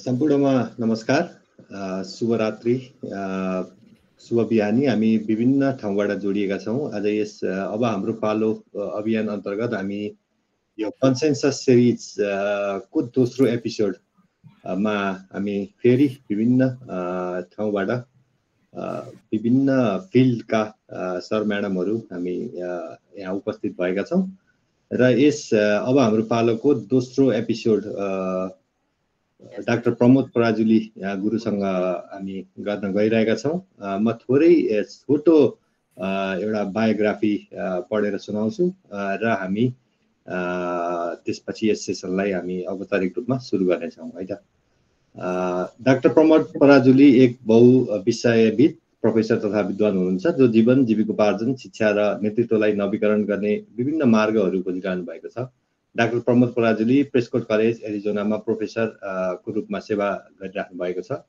सम्पूर्णमा नमस्कार, शुभरात्रि, शुभ बिहानी। हामी विभिन्न ठाउँबाट जोडिएका छौँ। आज यस अब हाम्रो पालो अभियान अन्तर्गत हामी यो कन्सेन्सस सिरिज को दोस्रो एपिसोड मा हामी फेरि विभिन्न ठाउँबाट विभिन्न फिल्डका सर म्याडमहरू हामी यहाँ उपस्थित भएका छौँ र यस अब हाम्रो पालोको दोस्रो एपिसोड डाक्टर प्रमोद पराजुली गुरुसँग हामी गर्न गइरहेका छौँ। म थोरै छोटो एउटा बायोग्राफी पढेर सुनाउँछु र हामी त्यसपछि यस सेसनलाई हामी औपचारिक रूपमा सुरु गर्नेछौँ है त। डाक्टर प्रमोद पराजुली एक बहुविषयविद प्रोफेसर तथा विद्वान हुनुहुन्छ जो जीवन जीविकोपार्जन, शिक्षा र नेतृत्वलाई नवीकरण गर्ने विभिन्न मार्गहरू खोजिरहनु भएको छ। Doctor Pramod Parajuli Prescott college एरिजोनामा प्रोफेसर को रूपमा सेवा गरिराख्नु भएको छ।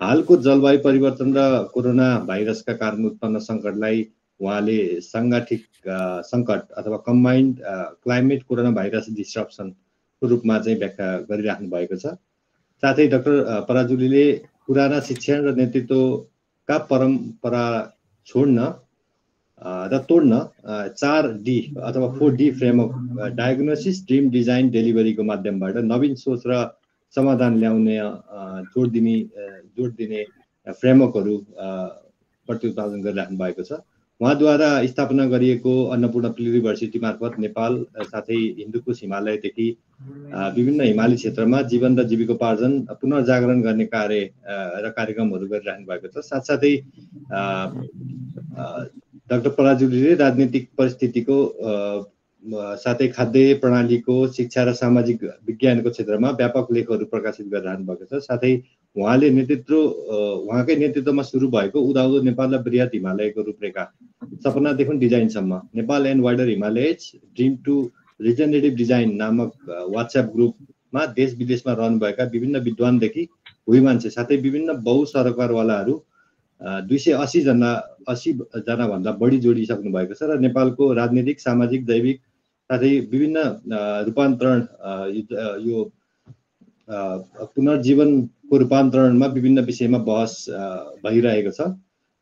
हालको जलवायु परिवर्तन र कोरोना भाइरसका कारण उत्पन्न सङ्कटलाई उहाँले साङ्गठिक सङ्कट अथवा कम्बाइन्ड क्लाइमेट कोरोना भाइरस डिस्ट्रप्सनको रूपमा चाहिँ व्याख्या गरिराख्नु भएको छ। साथै डाक्टर पराजुलीले पुराना शिक्षण र नेतृत्वका परम्परा छोड्न र तोड्न 4D अथवा 4D framework diagnosis, dream, design, डेलिभरीको माध्यमबाट नवीन सोच र समाधान ल्याउने जोड दिने फ्रेमवर्कहरू प्रति उत्पादन गरिराख्नु भएको छ। उहाँद्वारा स्थापना गरिएको अन्नपूर्ण युनिभर्सिटी मार्फत नेपाल साथै हिन्दुकुश हिमालयदेखि विभिन्न हिमाली क्षेत्रमा जीवन र जीविकोपार्जन पुनर्जागरण गर्ने कार्य र कार्यक्रमहरू गरिराख्नु भएको छ। साथसाथै डाक्टर पराजुलीले राजनीतिक परिस्थितिको साथै खाद्य प्रणालीको, शिक्षा र सामाजिक विज्ञानको क्षेत्रमा व्यापक लेखहरू प्रकाशित गरिरहनु भएको छ। साथै उहाँकै नेतृत्वमा सुरु भएको उदाउँदो नेपाल र बृहत हिमालयको रूपरेखा सपनादेखि डिजाइनसम्म Nepal and wider Himalayas dream to regenerative design नामक वाट्सएप ग्रुपमा देश विदेशमा रहनुभएका विभिन्न विद्वानदेखि भुइँ मान्छे साथै विभिन्न बहुसरोकारवालाहरू 280 जना भन्दा बढी जोडिसक्नु भएको छ र नेपालको राजनीतिक, सामाजिक, दैविक साथै विभिन्न रूपान्तरण यो पुनर्जीवनको रूपान्तरणमा विभिन्न विषयमा बहस भइरहेको छ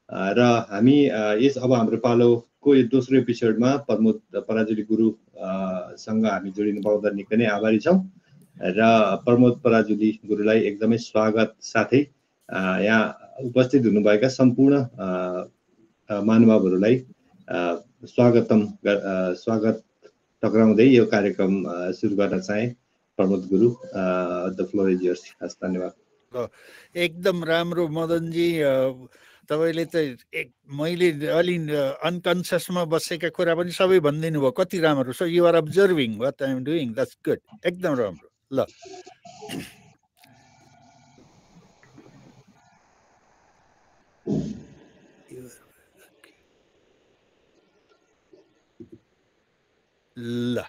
र हामी यस अब हाम्रो पालोको यो दोस्रो एपिसोडमा प्रमोद पराजुली गुरुसँग हामी जोडिनु पाउँदा निकै नै आभारी छौँ र प्रमोद पराजुली गुरुलाई एकदमै स्वागत साथै यहाँ उपस्थित हुनुभएका सम्पूर्ण महानुभावहरूलाई स्वागत टक्राउँदै यो कार्यक्रम सुरु गर्न चाहे। प्रमोद गुरु, द फ्लोर इज योर्स। धन्यवाद। एकदम राम्रो मदनजी, तपाईँले त मैले अलि अनकन्सियसमा बसेका कुरा पनि सबै भनिदिनु भयो। कति राम्रो। So you are observing what I am doing, that's good. एकदम राम्रो। ल ल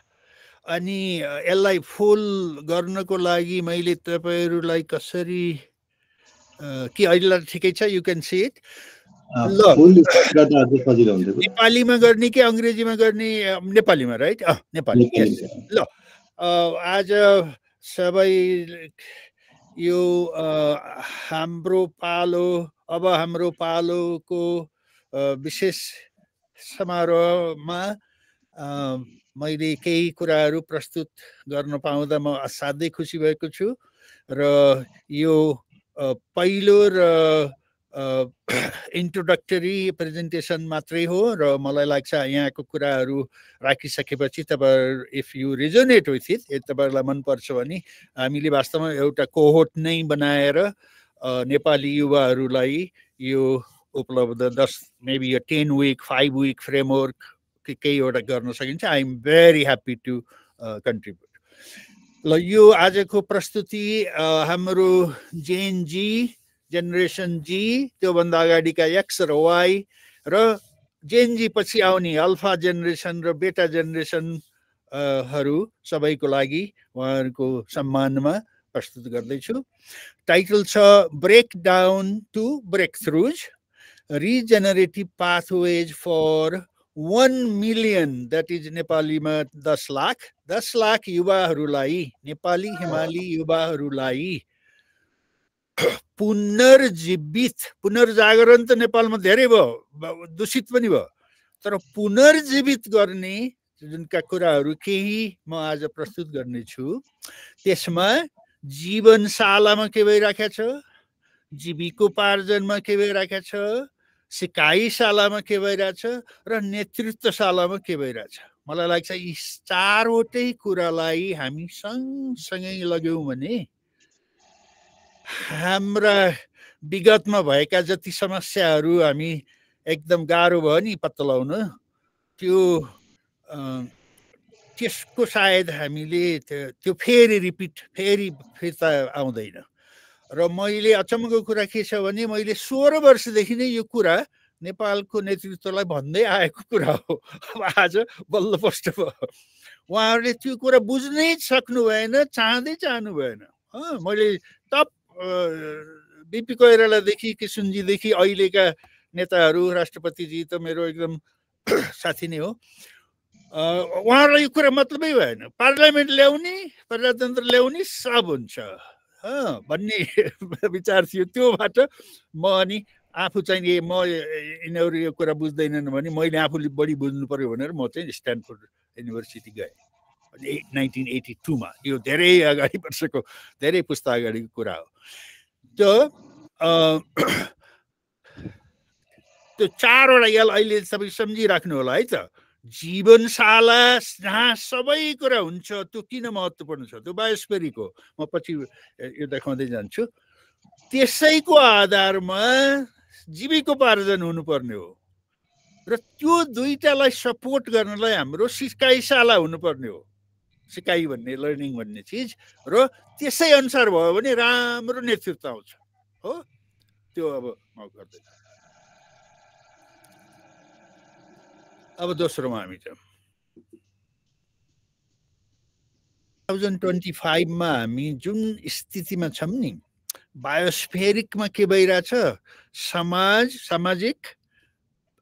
अनि यसलाई फुल गर्नको लागि मैले तपाईहरुलाई कसरी कि अहिले ठिकै छ? You can see it. ल नेपालीमा गर्ने कि अंग्रेजीमा गर्ने? नेपालीमा, राइट? नेपाली, यस। ल आज सबै यो हाम्रो पालो, अब हाम्रो पालोको विशेष समारोहमा मैले केही कुराहरू प्रस्तुत गर्न पाउँदा म असाध्यै खुसी भएको छु र यो पहिलो र इन्ट्रोडक्टरी प्रेजेन्टेसन मात्रै हो र मलाई लाग्छ यहाँको कुराहरू राखिसकेपछि तपाईहरु if you resonate with it, तपाईहरुलाई मन पर्छ भने हामीले वास्तवमा एउटा कोहोर्ट नै बनाएर नेपाली युवाहरूलाई यो उपलब्ध 10 मेबी 10 week 5 week फ्रेमवर्क केही एउटा गर्न सकिन्छ। I am very happy to contribute. ल यो आजको प्रस्तुति हाम्रो जेएनजी, जेनेरेसन जी, त्योभन्दा अगाडिका एक्स र वाई र जेएनजी पछि आउने अल्फा जेनेरेसन र बेटा जेनेरेसन हरू सबैको लागि उहाँहरूको सम्मानमा प्रस्तुत गर्दैछु। टाइटल छ break down to breakthroughs, regenerative pathways for 1 million, that is नेपालीमा 10 लाख युवाहरूलाई, नेपाली हिमाली युवाहरूलाई पुनर्जागरण त नेपालमा धेरै भयो, दूषित पनि भयो, तर पुनर्जीवित गर्ने जुनका कुराहरू केही म आज प्रस्तुत गर्नेछु त्यसमा जीवनशालामा के भइराखेको छ, जीविकोपार्जनमा के भइराखेको छ, सिकाइशालामा के भइरहेछ र नेतृत्वशालामा के भइरहेछ। मलाई लाग्छ यी चारवटै कुरालाई हामी सँगसँगै लग्यौँ भने हाम्रा विगतमा भएका जति समस्याहरू हामी एकदम गाह्रो भयो नि पत्ता लगाउन, त्यसको सायद हामीले त्यो फेरि फिर्ता आउँदैन। र मैले अचम्मको कुरा के छ भने मैले 16 वर्षदेखि नै यो कुरा नेपालको नेतृत्वलाई भन्दै आएको कुरा हो। अब आज बल्ल स्पष्ट भयो। उहाँहरूले त्यो कुरा बुझ्नै सक्नु भएन, चाहनु भएन। मैले टप बिपी कोइरालादेखि किसुनजीदेखि अहिलेका नेताहरू, राष्ट्रपतिजी त मेरो एकदम साथी नै हो, उहाँहरूलाई यो कुरा मतलबै भएन। पार्लियामेन्ट ल्याउने, प्रजातन्त्र ल्याउने सब हुन्छ भन्ने विचार थियो। त्योबाट म अनि आफू चाहिँ यिनीहरू यो कुरा बुझ्दैनन् भने मैले आफूले बढी बुझ्नु पर्यो भनेर म चाहिँ स्ट्यानफोर्ड युनिभर्सिटी गएँ 1982 मा। यो धेरै अगाडि वर्षको, धेरै पुस्ता अगाडिको कुरा हो। त्यो चारवटा यल अहिले सबै सम्झिराख्नु होला है त। जीवनशाला जहाँ सबै कुरा हुन्छ, त्यो किन महत्त्वपूर्ण छ? त्यो बायोस्फेरिक हो। म पछि यो देखाउँदै जान्छु। त्यसैको आधारमा जीविकोपार्जन हुनुपर्ने हो र त्यो दुईटालाई सपोर्ट गर्नलाई हाम्रो सिकाइशाला हुनुपर्ने हो। सिकाइ भन्ने, लर्निङ भन्ने चिज, र त्यसै अनुसार भयो भने राम्रो नेतृत्व आउँछ। हो, त्यो अब म गर्दैन। अब दोस्रोमा हामी छ 2025 मा हामी जुन स्थितिमा छौँ नि, बायोस्फेरिकमा के भइरहेछ, सामाजिक,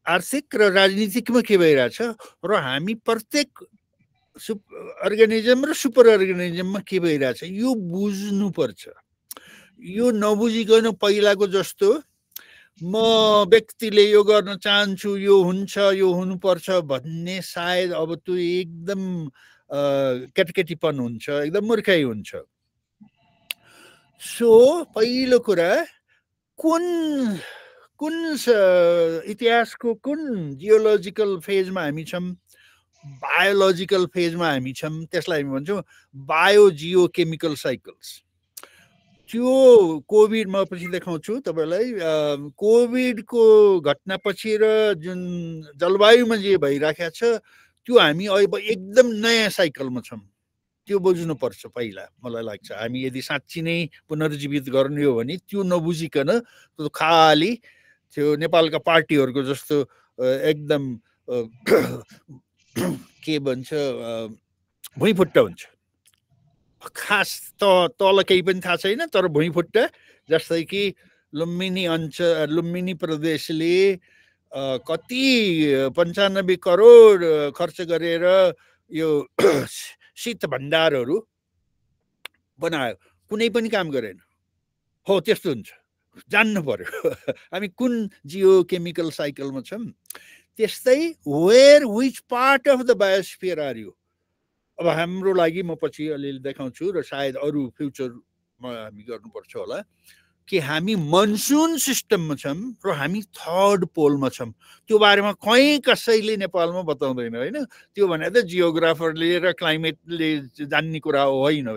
आर्थिक र राजनीतिकमा के भइरहेछ, र हामी प्रत्येक अर्गानिजम र सुपर अर्गानिजममा के भइरहेछ यो बुझ्नुपर्छ। यो नबुझिकन पहिलाको जस्तो म व्यक्तिले यो गर्न चाहन्छु, यो हुन्छ, यो हुनुपर्छ भन्ने सायद अब त्यो एकदम केटकेटीपन हुन्छ, एकदम मूर्खाइ हुन्छ। सो पहिलो कुरा, कुन इतिहासको कुन जियोलोजिकल फेजमा हामी छौँ, बायोलोजिकल फेजमा हामी छौँ, त्यसलाई हामी भन्छौँ बायोजियोकेमिकल साइकल्स। त्यो कोभिड म पछि देखाउँछु तपाईँलाई। कोभिडको घटनापछि र जुन जलवायुमा जे भइराखेको छ त्यो हामी अब एकदम नयाँ साइकलमा छौँ। त्यो बुझ्नुपर्छ पहिला। मलाई लाग्छ हामी यदि साँच्ची नै पुनर्जीवित गर्ने हो भने त्यो नबुझिकन त्यो खाली त्यो नेपालका पार्टीहरूको जस्तो एकदम के भन्छ भुइँफुट्टा हुन्छ। खास तल केही पनि थाहा छैन, तर भुइँफुट्टा। जस्तै कि लुम्बिनी प्रदेशले कति 95 करोड खर्च गरेर यो शीत भण्डारहरू बनायो, कुनै पनि काम गरेन। हो, त्यस्तो हुन्छ, जान्नु पर्यो हामी कुन जियोकेमिकल साइकलमा छौँ। त्यस्तै which part of the biosphere are you. अब हाम्रो लागि म पछि अलिअलि देखाउँछु र सायद अरू फ्युचरमा हामी गर्नुपर्छ होला कि हामी मनसुन सिस्टममा छौँ र हामी थर्ड पोलमा छौँ। त्यो बारेमा कहीँ कसैले नेपालमा बताउँदैन होइन। त्यो भने त जियोग्राफरले र क्लाइमेटले जान्ने कुरा हो, होइन।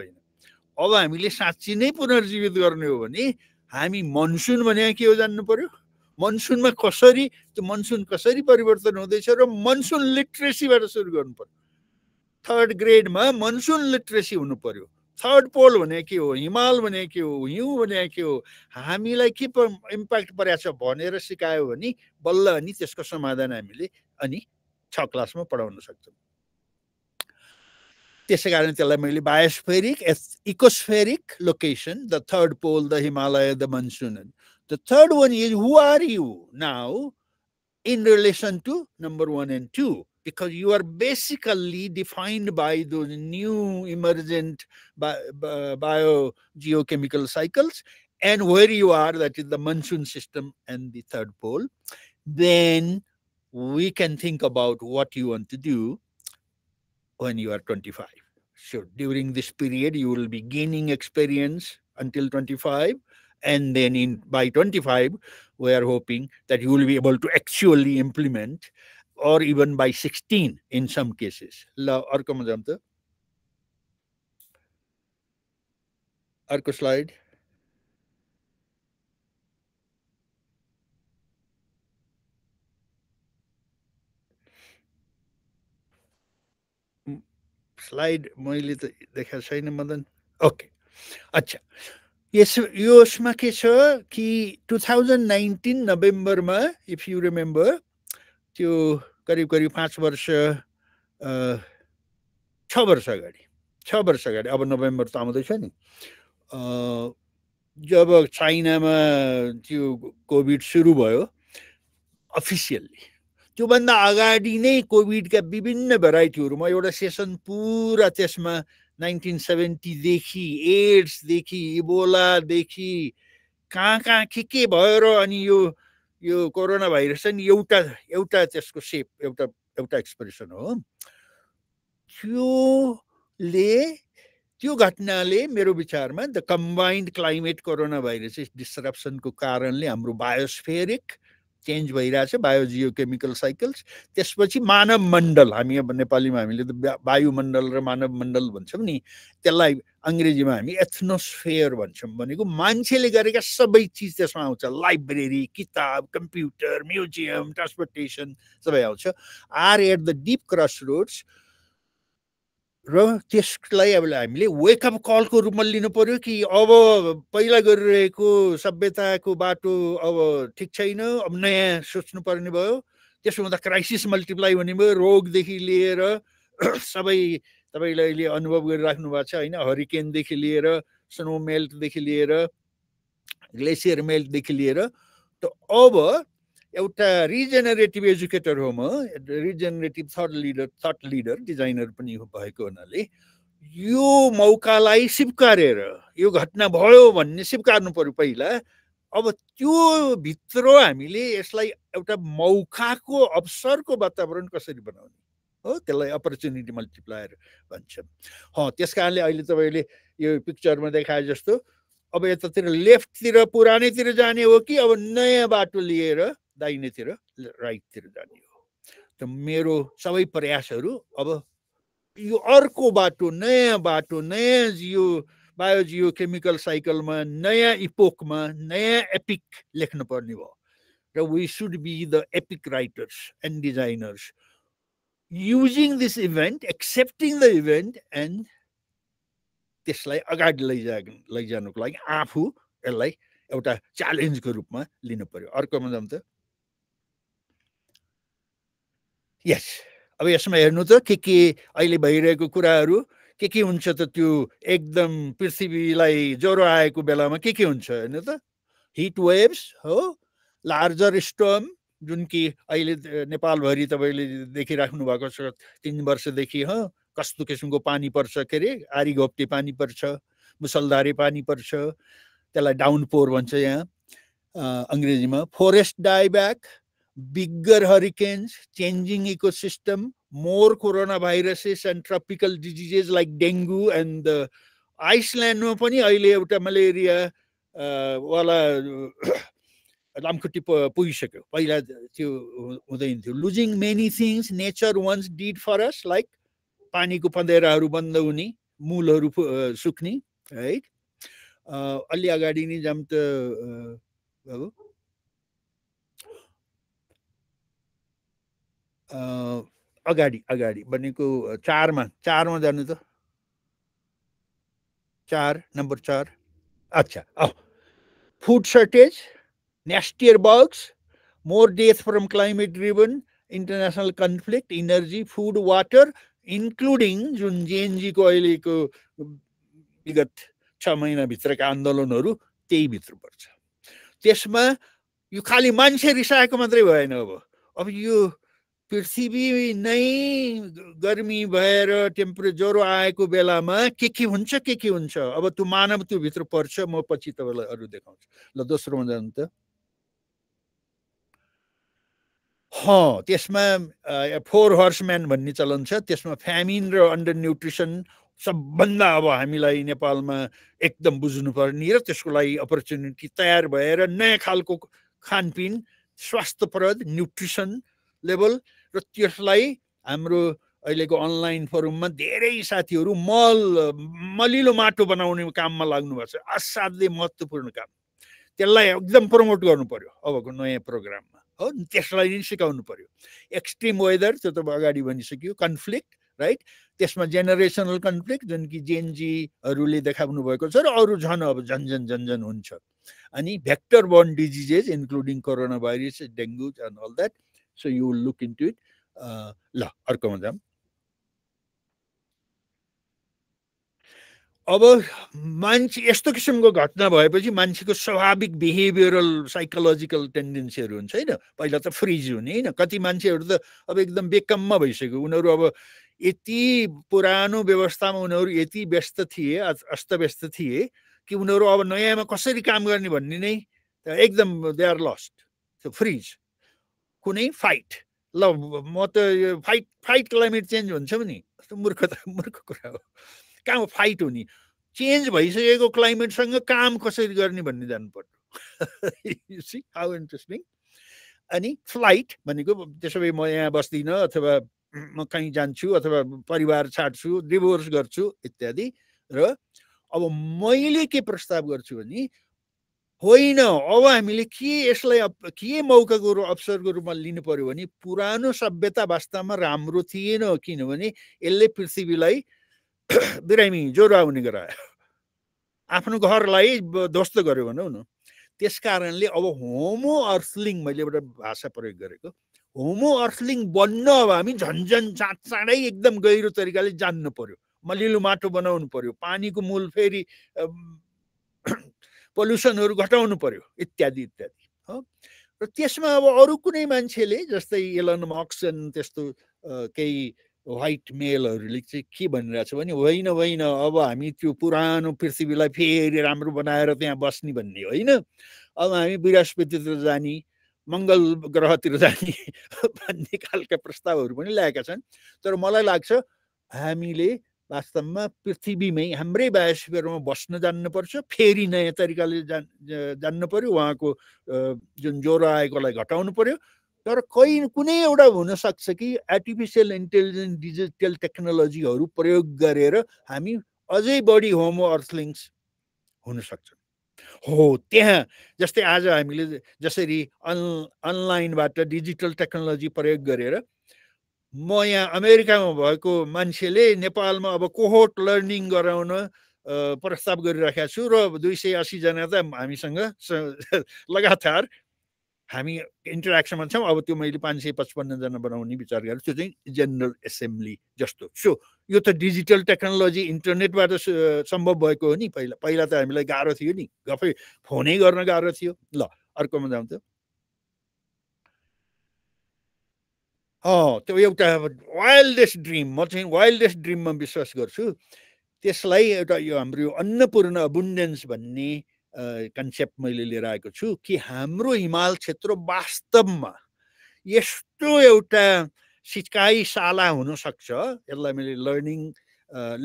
अब हामीले साँच्ची नै पुनर्जीवित गर्ने हो भने हामी मनसुन भने के हो जान्नु पर्यो। मनसुनमा कसरी, त्यो मनसुन कसरी परिवर्तन हुँदैछ र मनसुन लिट्रेसीबाट सुरु गर्नु पर्यो। थर्ड ग्रेडमा मनसुन लिट्रेसी हुनु पर्यो। थर्ड पोल भने के हो, हिमाल भने के हो, हिउँ भने के हो, हामीलाई के इम्प्याक्ट परेको छ भनेर सिकायो भने बल्ल अनि त्यसको समाधान हामीले अनि 6 क्लासमा पढाउन सक्छौँ। त्यसै कारण त्यसलाई मैले biospheric, ecospheric location, the third pole, the Himalaya, the monsoon. The third one is, who are you now in relation to number 1 and 2? Because you are basically defined by those new emergent biogeochemical cycles, and where you are, that is the monsoon system and the third pole, then we can think about what you want to do when you are 25. So during this period, you will be gaining experience until 25. And then by 25, we are hoping that you will be able to actually implement, or even by 16 in some cases. ल अर्कोमा जाऊँ त अर्को slide slide मैले त देखाएको छैन Madan okay अच्छा यसमा के छ कि 2019 नोभेम्बरमा इफ यु रिमेम्बर त्यो करिब करिब 5 वर्ष 6 वर्ष अगाडि अब नोभेम्बर त आउँदैछ नि जब चाइनामा त्यो कोभिड सुरु भयो अफिसियल्ली त्योभन्दा अगाडि नै कोभिडका विभिन्न भेराइटीहरू म एउटा सेसन पुरा त्यसमा 1970 देखि एड्स देखि इबोलादेखि कहाँ के भयो र अनि यो कोरोना भाइरस नि एउटा त्यसको सेप एउटा एक्सप्रेसन हो त्यो घटनाले मेरो विचारमा the combined climate corona virus डिस्ट्रप्सनको कारणले हाम्रो बायोस्फेरिक चेन्ज भइरहेछ बायोजियोकेमिकल साइकल्स त्यसपछि मानव मण्डल हामी अब नेपालीमा हामीले त वायुमण्डल र मानव मण्डल भन्छौँ नि त्यसलाई अङ्ग्रेजीमा हामी एथनोस्फेयर भन्छौँ भनेको मान्छेले गरेका सबै चिज त्यसमा आउँछ लाइब्रेरी किताब कम्प्युटर म्युजियम ट्रान्सपोर्टेसन सबै आउँछ are at the deep crossroads र त्यसलाई अब हामीले वेकअप कलको रूपमा लिनु पर्यो कि अब पहिला गरिरहेको सभ्यताको बाटो अब ठिक छैन अब नयाँ सोच्नु पर्ने भयो त्यसो हुँदा क्राइसिस मल्टिप्लाई हुने भयो रोगदेखि लिएर सबै तपाईँले अहिले अनुभव गरिराख्नु भएको छ होइन हरिकेनदेखि लिएर स्नो मेल्टदेखि लिएर ग्लेसियर मेल्टदेखि लिएर त अब एउटा रिजेनरेटिभ एजुकेटर हो म रिजेनरेटिभ थट लिडर डिजाइनर पनि भएको हुनाले यो मौकालाई स्वीकारेर यो घटना भयो भन्ने स्वीकार्नु पर्यो पहिला अब त्यो भित्र हामीले यसलाई एउटा मौकाको अवसरको वातावरण कसरी बनाउने हो त्यसलाई अपर्च्युनिटी मल्टिप्लायर भन्छौँ त्यस कारणले अहिले तपाईँले यो पिक्चरमा देखाए जस्तो अब यतातिर लेफ्टतिर पुरानैतिर जाने हो कि अब नयाँ बाटो लिएर दाहिनेतिर राइटतिर जाने हो त मेरो सबै प्रयासहरू अब यो अर्को बाटो नयाँ बायोजियोकेमिकल साइकलमा नयाँ इपोकमा नयाँ एपिक लेख्नु पर्ने भयो र we should be the epic writers and designers using this event accepting the event and त्यसलाई अगाडि लैजानुको लागि आफू यसलाई एउटा च्यालेन्जको रूपमा लिनु पर्यो अर्कोमा जाउँ त यस अब यसमा हेर्नु त के अहिले भइरहेको कुराहरू के हुन्छ त त्यो एकदम पृथ्वीलाई ज्वरो आएको बेलामा के हुन्छ हेर्नु त हिट वेभ्स हो लार्जर स्टर्म जुन कि अहिले नेपालभरि तपाईँले देखिराख्नु भएको छ 3 वर्षदेखि कस्तो किसिमको पानी पर्छ के अरे आरी घोप्टे पानी पर्छ मुसलधारे पानी पर्छ त्यसलाई डाउनपोर भन्छ यहाँ अङ्ग्रेजीमा forest डाइब्याक bigger hurricanes, changing ecosystem, more coronaviruses and tropical diseases like dengue and Iceland मा पनि अहिले एउटा मलेरिया वाला लामखुट्टे पुगिसक्यो पहिला त्यो हुँदैन थियो losing many things nature once did for us like पानीको पँधेराहरू बन्द हुने मूलहरू सुक्ने राइट अलि अगाडि नै जाम त बाबु अगाडि भनेको 4 मा जानु त 4 नम्बर 4 अच्छा food shortage nastier bugs more death from climate driven international conflict energy food water including जुन जेएनजी को अहिलेको विगत 6 महिना भित्रका आन्दोलनहरू त्यही भित्र पर्छ त्यसमा यो खाली मान्छे रिसाएको मात्रै भएन अब यो पृथ्वी नै गर्मी भएर टेम्परेचर ज्वरो आएको बेलामा के हुन्छ अब त्यो मानव त्यो भित्र पर्छ म पछि तपाईलाई अरु देखाउँछु ल दोस्रोमा जानु त त्यसमा 4 हर्सम्यान भन्ने चलन छ त्यसमा फ्यामिन र अन्डर न्युट्रिसन सबभन्दा अब हामीलाई नेपालमा एकदम बुझ्नुपर्ने र त्यसको लागि अपर्च्युनिटी तयार भएर नयाँ खालको खानपिन स्वास्थ्यप्रद न्युट्रिसन लेभल र त्यसलाई हाम्रो अहिलेको अनलाइन फोरममा धेरै साथीहरू मलिलो माटो बनाउने काममा लाग्नु भएको छ असाध्यै महत्त्वपूर्ण काम त्यसलाई एकदम प्रमोट गर्नु पर्यो अबको नयाँ प्रोग्राममा हो त्यसलाई नि सिकाउनु पर्यो एक्सट्रिम वेदर त्यो त अगाडि भनिसक्यो कन्फ्लिक्ट राइट त्यसमा जेनेरेसनल कन्फ्लिक्ट जुन कि जेनजीहरूले देखाउनु भएको छ र अरू झन् अब झन्झन हुन्छ अनि vector borne diseases including coronavirus dengue and all that so you will look into it ल अर्कोमा जाऊँ अब मान्छे यस्तो किसिमको घटना भएपछि मान्छेको स्वाभाविक बिहेभियरल साइकोलोजिकल टेन्डेन्सीहरू हुन्छ हैन पहिला त फ्रिज हुने हैन कति मान्छेहरू त अब एकदम बेकममा भइसक्यो उनीहरू अब यति पुरानो व्यवस्थामा उनीहरू यति व्यस्त थिए अस्तव्यस्त थिए कि उनीहरू अब नयाँमा कसरी काम गर्ने भन्ने नै एकदम they are lost so freeze कुनै फाइट ल म त फाइट क्लाइमेट चेन्ज हुन्छ नि मूर्ख कुरा हो कहाँ फाइट हुने चेन्ज भइसकेको क्लाइमेटसँग काम कसरी गर्ने भन्ने जानु पर्यो सी हाउ इन्ट्रेस्टिङ अनि फ्लाइट भनेको त्यसो भए म यहाँ बस्दिनँ अथवा म कहीँ जान्छु अथवा परिवार छाड्छु डिभोर्स गर्छु इत्यादि र अब मैले के प्रस्ताव गर्छु भने होइन अब हामीले के यसलाई के मौकाको अवसरको रूपमा लिनु पर्यो भने पुरानो सभ्यता वास्तवमा राम्रो थिएन किनभने यसले पृथ्वीलाई बिरामी ज्वरो आउने गरायो आफ्नो घरलाई ध्वस्त गर्यो भनौँ न त्यस कारणले अब होमो अर्थलिङ मैले एउटा भाषा प्रयोग गरेको होमो अर्थलिङ बन्न अब हामी झन्झन चाँडै एकदम गहिरो तरिकाले जान्नु पर्यो मलिलो माटो बनाउनु पर्यो पानीको मूल फेरि पोल्युसनहरू घटाउनु पर्यो इत्यादि इत्यादि हो र त्यसमा अब अरू कुनै मान्छेले जस्तै एलन मस्क त्यस्तो केही व्हाइट मेलहरूले चाहिँ के भनिरहेछ भने होइन अब हामी त्यो पुरानो पृथ्वीलाई फेरि राम्रो बनाएर त्यहाँ बस्ने भन्ने होइन अब हामी बृहस्पतितिर जाने मङ्गल ग्रहतिर जाने भन्ने खालका प्रस्तावहरू पनि ल्याएका छन् तर मलाई लाग्छ हामीले वास्तवमा पृथ्वीमै हाम्रै बायोस्फियरमा बस्न जान्नुपर्छ फेरि नयाँ तरिकाले जान्नु पर्यो उहाँको जुन ज्वरो आएकोलाई घटाउनु पर्यो तर कुनै एउटा हुनसक्छ कि आर्टिफिसियल इन्टेलिजेन्स डिजिटल टेक्नोलोजीहरू प्रयोग गरेर हामी अझै बढी होमो अर्थलिङ्स हुन सक्छौँ हो त्यहाँ जस्तै आज हामीले जसरी अनलाइनबाट डिजिटल टेक्नोलोजी प्रयोग गरेर म यहाँ अमेरिकामा भएको मान्छेले नेपालमा अब कोहोर्ट लर्निङ गराउन प्रस्ताव गरिराखेको छु र 280 जना त हामीसँग लगातार हामी इन्टरेक्सनमा छौँ अब त्यो मैले 555 जना बनाउने विचार गरेँ त्यो चाहिँ जेनरल एसेम्ब्ली जस्तो सो यो त डिजिटल टेक्नोलोजी इन्टरनेटबाट सम्भव भएको हो नि पहिला त हामीलाई गाह्रो थियो नि गफै फोनै गर्न गाह्रो थियो ल अर्कोमा जाउँ त त्यो एउटा वाइल्डेस्ट ड्रिम म चाहिँ वाइल्डेस्ट ड्रिममा विश्वास गर्छु त्यसलाई एउटा यो हाम्रो अन्नपूर्ण अबुन्डेन्स भन्ने कन्सेप्ट मैले लिएर आएको छु कि हाम्रो हिमाल क्षेत्र वास्तवमा यस्तो एउटा सिकाइशाला हुनसक्छ यसलाई मैले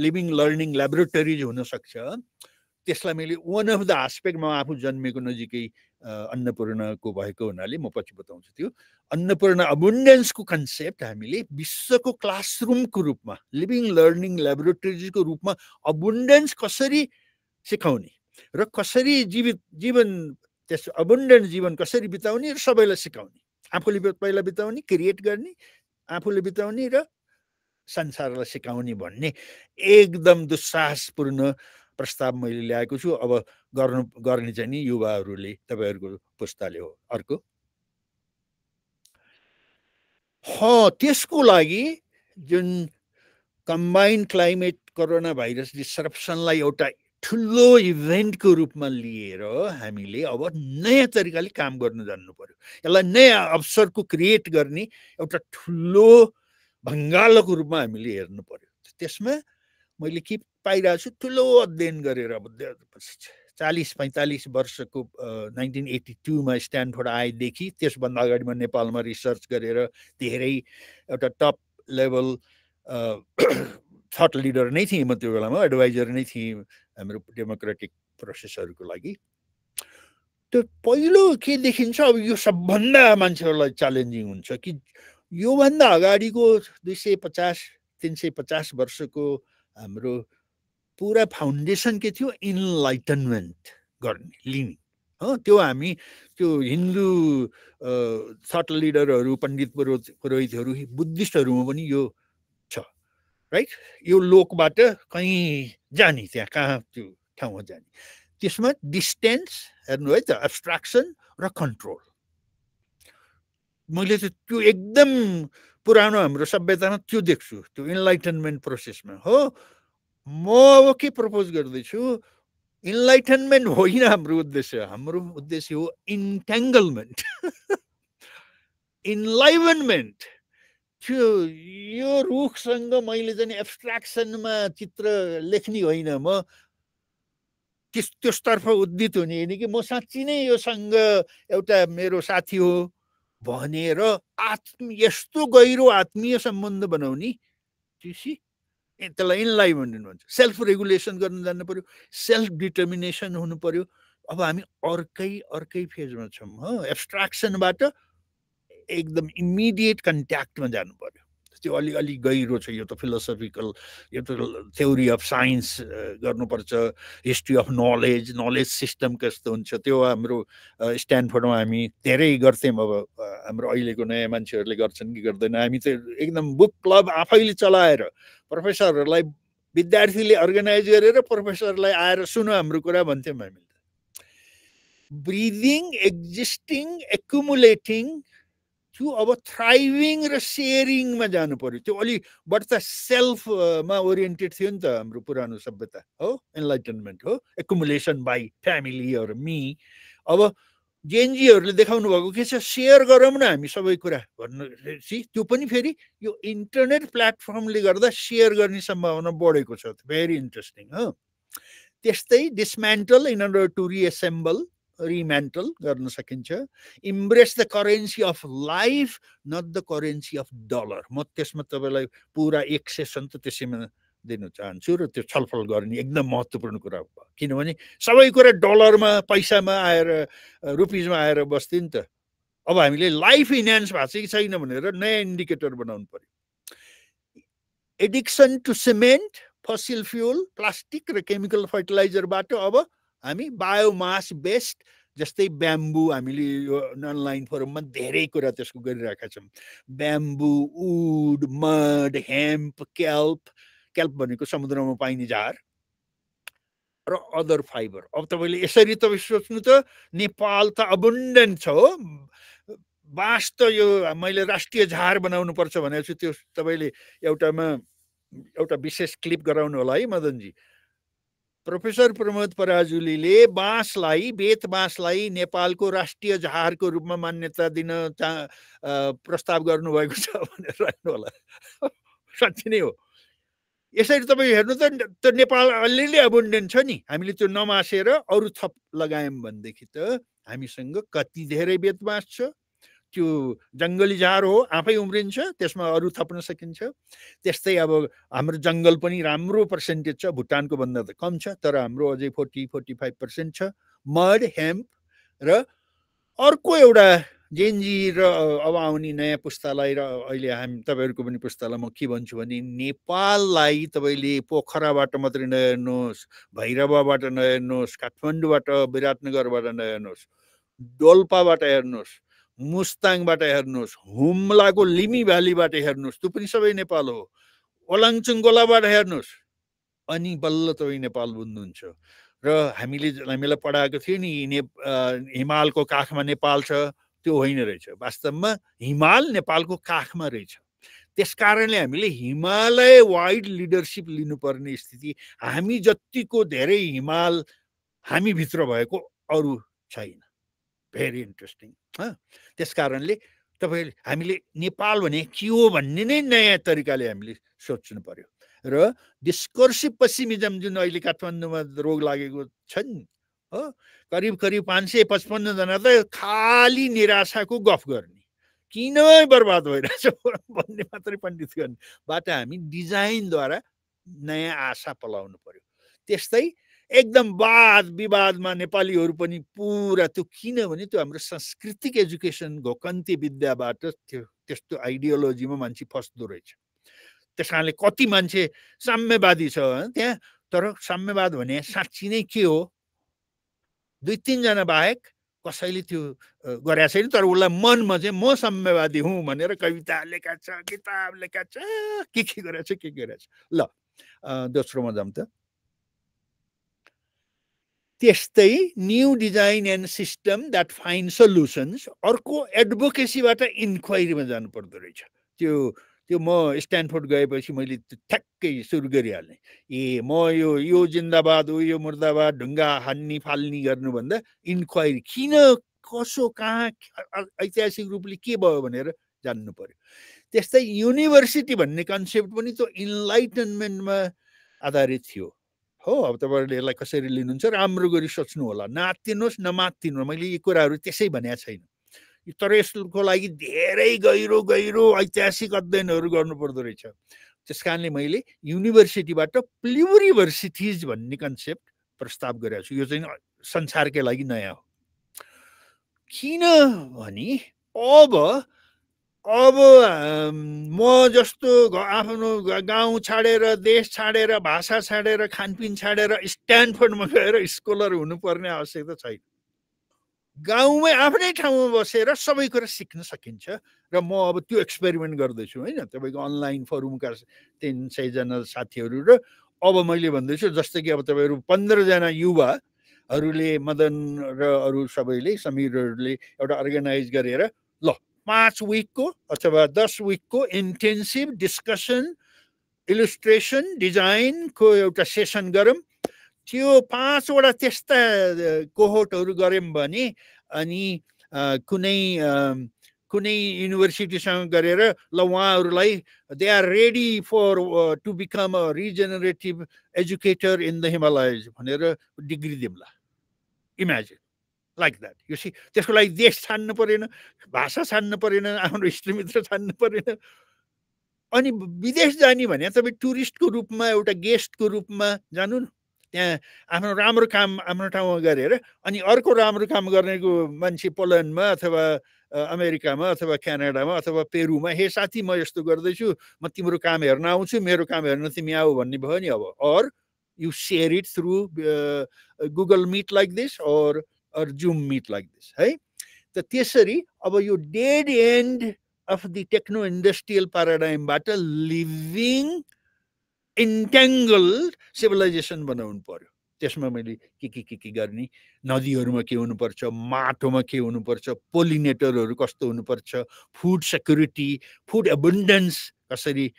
लिभिङ लर्निङ ल्याबोरेटरिज हुनसक्छ त्यसलाई मैले वान अफ द आस्पेक्ट म आफू जन्मेको नजिकै अन्नपूर्णको भएको हुनाले म पछि बताउँछु त्यो अन्नपूर्ण अबुन्डेन्सको कन्सेप्ट हामीले विश्वको क्लासरुमको रूपमा लिभिङ लर्निङ ल्याबोरेटरिजको रूपमा अबुन्डेन्स कसरी सिकाउने र कसरी जीवन त्यस अबुन्डेन्ट जीवन कसरी बिताउने र सबैलाई सिकाउने आफूले पहिला बिताउने क्रिएट गर्ने आफूले बिताउने र संसारलाई सिकाउने भन्ने एकदम दुस्साहसपूर्ण प्रस्ताव मैले ल्याएको छु अब गर्ने चाहिँ नि युवाहरूले तपाईहरुको पुस्ताले हो अर्को त्यसको लागि जुन कम्बाइन्ड क्लाइमेट कोरोना भाइरस डिसरप्सनलाई एउटा ठुलो इभेन्टको रूपमा लिएर हामीले अब नयाँ तरिकाले काम गर्न जान्नु पर्यो। यसलाई नयाँ अवसरको क्रिएट गर्ने एउटा ठुलो भङ्गालोको रूपमा हामीले हेर्नु पर्यो। त्यसमा मैले के पाइरहेको छु, ठुलो अध्ययन गरेर अब 40-45 वर्षको 1982मा स्ट्यानफोर्ड आएदेखि त्यसभन्दा अगाडि म नेपालमा रिसर्च गरेर धेरै एउटा टप लेभल थट लिडर नै थिएँ म त्यो बेलामा, एडभाइजर नै थिएँ हाम्रो डेमोक्रेटिक प्रोसेसहरूको लागि। त्यो पहिलो के देखिन्छ, अब यो सबभन्दा मान्छेहरूलाई च्यालेन्जिङ हुन्छ कि योभन्दा अगाडिको 250-350 वर्षको हाम्रो पुरा फाउन्डेसन के थियो, इनलाइटनमेन्ट गर्ने लिने हो। त्यो हामी त्यो हिन्दू थट लिडरहरू, पण्डित पुरोहितहरू, बुद्धिस्टहरूमा पनि यो छ, राइट। यो लोकबाट कहीँ जाने, त्यहाँ कहाँ त्यो ठाउँमा जाने, त्यसमा डिस्टेन्स हेर्नु है त, एब्स्ट्राक्सन र कन्ट्रोल। मैले त त्यो एकदम पुरानो हाम्रो सभ्यतामा त्यो देख्छु, त्यो इनलाइटनमेन्ट प्रोसेसमा हो। म अब के प्रपोज गर्दैछु, इनलाइटनमेन्ट होइन हाम्रो उद्देश्य हो इन्ट्याङ्गलमेन्ट, इन्लाइभनमेन्ट। यो रुखसँग मैले चाहिँ एब्स्ट्राक्सनमा चित्र लेख्ने होइन, म त्यसतर्फ उद्धित हुने होइन कि म साँच्ची नै योसँग एउटा मेरो साथी हो भनेर यस्तो गहिरो आत्मीय सम्बन्ध बनाउने, त्यसलाई इनलाइभमेन्ट भन्छ। सेल्फ रेगुलेसन गर्न जान्नु पर्यो, सेल्फ डिटर्मिनेसन हुनु पर्यो। अब हामी अर्कै फेजमा छौँ हो। एब्स्ट्राक्सनबाट एकदम इमिडिएट कन्ट्याक्टमा जानु पर्यो। त्यो अलि गहिरो छ, यो त फिलोसफिकल, यो त थ्योरी अफ साइन्स गर्नुपर्छ, हिस्ट्री अफ नलेज सिस्टम कस्तो हुन्छ त्यो हाम्रो स्ट्यानफोर्डमा हामी धेरै गर्थ्यौँ। अब हाम्रो अहिलेको नयाँ मान्छेहरूले गर्छन् कि गर्दैन, हामी त एकदम बुक क्लब आफैले चलाएर प्रोफेसरहरूलाई, विद्यार्थीले अर्गनाइज गरेर प्रोफेसरलाई आएर सुन हाम्रो कुरा भन्थ्यौँ हामीले। ब्रिदिङ, एक्जिस्टिङ, एकुमुलेटिङ, त्यो अब थ्राइभिङ र सेयरिङमा जानु पर्यो। त्यो अलि बढ्ता सेल्फमा ओरिएन्टेड थियो नि त हाम्रो पुरानो सभ्यता हो, इनलाइटनमेन्ट हो, accumulation by family or me. अब जेएनजीहरूले देखाउनु भएको के छ, सेयर गरौँ न हामी सबै कुरा भन्नु। त्यो पनि फेरि यो इन्टरनेट प्लेटफर्मले गर्दा सेयर गर्ने सम्भावना बढेको छ। भेरी इन्ट्रेस्टिङ हो। त्यस्तै dismantle in order to reassemble, रिमेन्टल गर्न सकिन्छ। Embrace the currency of life, not the currency of dollar. म त्यसमा तपाईँलाई पुरा एक सेसन त त्यसैमा दिन चाहन्छु र त्यो छलफल गर्ने एकदम महत्त्वपूर्ण कुरा हो। किनभने सबै कुरा डलरमा, पैसामा आएर, रुपिजमा आएर बस्थ्यो नि त। अब हामीले लाइफ इन्हान्स भएको छ कि छैन भनेर नयाँ इन्डिकेटर बनाउनु पर्यो। एडिक्सन टु सिमेन्ट, फसिल फ्युल, प्लास्टिक र केमिकल फर्टिलाइजरबाट अब हामी बायोमास बेस्ड, जस्तै ब्याम्बू, हामीले यो अनलाइन फोरममा धेरै कुरा त्यसको गरिरहेका छौँ। ब्याम्बू, वुड, मड, हेम्प, क्याल्प भनेको समुद्रमा पाइने झार र अदर फाइबर। अब तपाईँले यसरी तपाईँ सोच्नु त नेपाल त अबन्डेन्ट छ हो। बाँस त यो मैले राष्ट्रिय झार बनाउनु पर्छ भनेको छु, त्यो तपाईँले एउटा विशेष क्लिप गराउनु होला है मदनजी। प्रोफेसर प्रमोद पराजुलीले बेत बाँसलाई नेपालको राष्ट्रिय झारको रूपमा मान्यता दिन प्रस्ताव गर्नुभएको छ भनेर राख्नु होला। साँच्चै नै हो। यसरी तपाईँ हेर्नु त नेपाल अलिअलि अबन्डेन्ट छ नि, हामीले त्यो नमासेर अरू थप लगायौँ भनेदेखि त हामीसँग कति धेरै बेत बाँस छ। त्यो जङ्गली झार हो, आफै उम्रिन्छ, त्यसमा अरू थप्न सकिन्छ। त्यस्तै अब हाम्रो जङ्गल पनि राम्रो पर्सेन्टेज छ, भुटानको भन्दा त कम छ, तर हाम्रो अझै 40-45% छ। मड, हेम्प र अर्को एउटा जेएनजी र अब आउने नयाँ पुस्तालाई र अहिले हामी तपाईँहरूको पनि पुस्तालाई म के भन्छु भने, नेपाललाई तपाईँले पोखराबाट मात्रै नहेर्नुहोस्, भैरवाबाट नहेर्नुहोस्, काठमाडौँबाट, विराटनगरबाट नहेर्नुहोस्, डोल्पाबाट हेर्नुहोस्, मुस्ताङबाट हेर्नुहोस्, हुम्लाको लिमी भ्यालीबाट हेर्नुहोस्, त्यो पनि सबै नेपाल हो। ओलाङचुङगोलाबाट हेर्नुहोस्, अनि बल्ल तपाईँ नेपाल बुझ्नुहुन्छ। र हामीलाई पढाएको थियो नि, हिमालको काखमा नेपाल छ, त्यो होइन रहेछ। वास्तवमा हिमाल नेपालको काखमा रहेछ। त्यसकारणले हामीले हिमालय वाइड लिडरसिप लिनुपर्ने स्थिति, हामी जतिको धेरै हिमाल हामीभित्र भएको अरू छैन। Very interesting. त्यसकारणले हामीले नेपाल भने के हो भन्ने नै नयाँ तरिकाले हामीले सोच्नु पर्यो। र डिस्कर्सिभ पेसिमिजम जुन अहिले काठमाडौँमा रोग लागेको छ नि, हो, करिब 555 जना त खाली निराशाको गफ गर्ने, किन बर्बाद भइरहेछ भन्ने मात्रै पण्डितगणबाट हामी डिजाइनद्वारा नयाँ आशा पलाउनु पर्यो। त्यस्तै एकदम वाद विवादमा नेपालीहरू पनि पुरा त्यो, किनभने त्यो हाम्रो सांस्कृतिक एजुकेसन घोकन्ती विद्याबाट त्यो त्यस्तो आइडियोलोजीमा मान्छे फस्दो रहेछ। त्यस कारणले कति मान्छे साम्यवादी छ त्यहाँ, तर साम्यवाद भने साँच्ची नै के हो 2-3 जना बाहेक कसैले त्यो गरेको छैन। तर उसलाई मनमा चाहिँ म साम्यवादी हुँ भनेर कविता लेखा छ, किताब लेखा छ, के गरेछ के गरेछ। ल दोस्रोमा जाउँ त। त्यस्तै new design and system that find solutions, अर्को एडभोकेसीबाट इन्क्वायरीमा जानु पर्दो रहेछ। त्यो म स्ट्यानफोर्ड गएपछि मैले ठ्याक्कै सुरु गरिहालेँ। म यो जिन्दाबाद हो, यो मुर्दाबाद, ढुङ्गा हान्नी फाल्नी गर्नुभन्दा इन्क्वायरी किन, कसो, कहाँ, ऐतिहासिक रूपले के भयो भनेर जान्नु पर्यो। त्यस्तै युनिभर्सिटी भन्ने कन्सेप्ट पनि त्यो इन्लाइटनमेन्टमा आधारित थियो। हो, अब तपाईँहरूले यसलाई कसरी लिनुहुन्छ, राम्रो गरी सोच्नु होला, नातिनुहोस् नमात्तिनु। मैले यी कुराहरू त्यसै भनेको छैन, तर यसको लागि धेरै गहिरो ऐतिहासिक अध्ययनहरू गर्नुपर्दो रहेछ। त्यस कारणले मैले युनिभर्सिटीबाट प्लुरिभर्सिटिज भन्ने कन्सेप्ट प्रस्ताव गरेको छु। यो चाहिँ संसारकै लागि नयाँ हो। किनभने अब म जस्तो आफ्नो गाउँ छाडेर, देश छाडेर, भाषा छाडेर, खानपिन छाडेर स्ट्यानफोर्डमा गएर स्कलर हुनुपर्ने आवश्यकता छैन। गाउँमै आफ्नै ठाउँमा बसेर सबै कुरा सिक्न सकिन्छ। र म अब त्यो एक्सपेरिमेन्ट गर्दैछु होइन, तपाईँको अनलाइन फोरमका 300 जना साथीहरू। र अब मैले भन्दैछु जस्तै कि अब तपाईँहरू 15 जना युवाहरूले, मदन र अरू सबैले, समीरहरूले एउटा अर्गनाइज गरेर ल 5 विकको अथवा 10 विकको इन्टेन्सिभ डिस्कसन, इलुस्ट्रेसन, डिजाइनको एउटा सेसन गरौँ। त्यो 5 वटा त्यस्ता कोहोटहरू गऱ्यौँ भने अनि कुनै युनिभर्सिटीसँग गरेर ल उहाँहरूलाई they are ready for to become a regenerative educator in the Himalayas भनेर डिग्री दिउँला। Imagine like that. यो सी, त्यसको लागि देश छान्नु परेन, भाषा छान्नु परेन, आफ्नो इष्टमित्र छान्नु परेन। अनि विदेश जाने भने तपाईँ टुरिस्टको रूपमा, एउटा गेस्टको रूपमा जानु न, त्यहाँ आफ्नो राम्रो काम आफ्नो ठाउँमा गरेर अनि अर्को राम्रो काम गर्नेको मान्छे पोल्यान्डमा अथवा अमेरिकामा अथवा क्यानाडामा अथवा पेरुमा, हे साथी म यस्तो गर्दैछु, म तिम्रो काम हेर्न आउँछु, मेरो काम हेर्न तिमी आऊ भन्ने भयो नि। अब are you share it through Google Meet like this or Zoom meet like this है। त त्यसरी अब यो dead end of the techno industrial प्याराडाइमबाट लिभिङ इन्ट्याङ्गल्ड सिभिलाइजेसन बनाउनु पर्यो। त्यसमा मैले के गर्ने, नदीहरूमा के हुनुपर्छ, माटोमा के हुनुपर्छ, पोलिनेटरहरू कस्तो हुनुपर्छ, फुड सेक्युरिटी, फुड एबन्डेन्स कसरी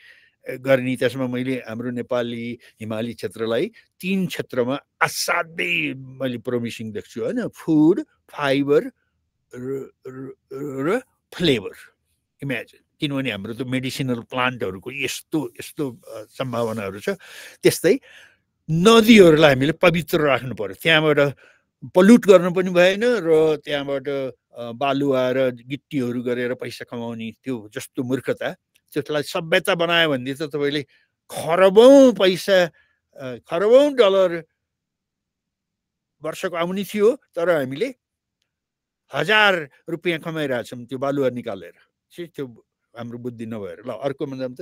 गर्ने, त्यसमा मैले हाम्रो नेपाली हिमाली क्षेत्रलाई 3 क्षेत्रमा असाध्यै मैले प्रोमिसिङ देख्छु होइन, फुड, फाइबर र फ्लेभर। इमेजिन, किनभने हाम्रो त मेडिसिनल प्लान्टहरूको यस्तो सम्भावनाहरू छ। त्यस्तै नदीहरूलाई हामीले पवित्र राख्नु पर्यो, त्यहाँबाट पल्युट गर्नु पनि भएन र त्यहाँबाट बालुवा र गिट्टीहरू गरेर पैसा कमाउने त्यो जस्तो मूर्खता, त्यसलाई सभ्यता बनायो भने त तपाईँले खरबौँ पैसा, खरबौँ डलर वर्षको आउने थियो, तर हामीले 1000 रुपियाँ कमाइरहेछौँ त्यो बालुवा निकालेर। त्यो हाम्रो बुद्धि नभएर। ल अर्कोमा जाऊँ त।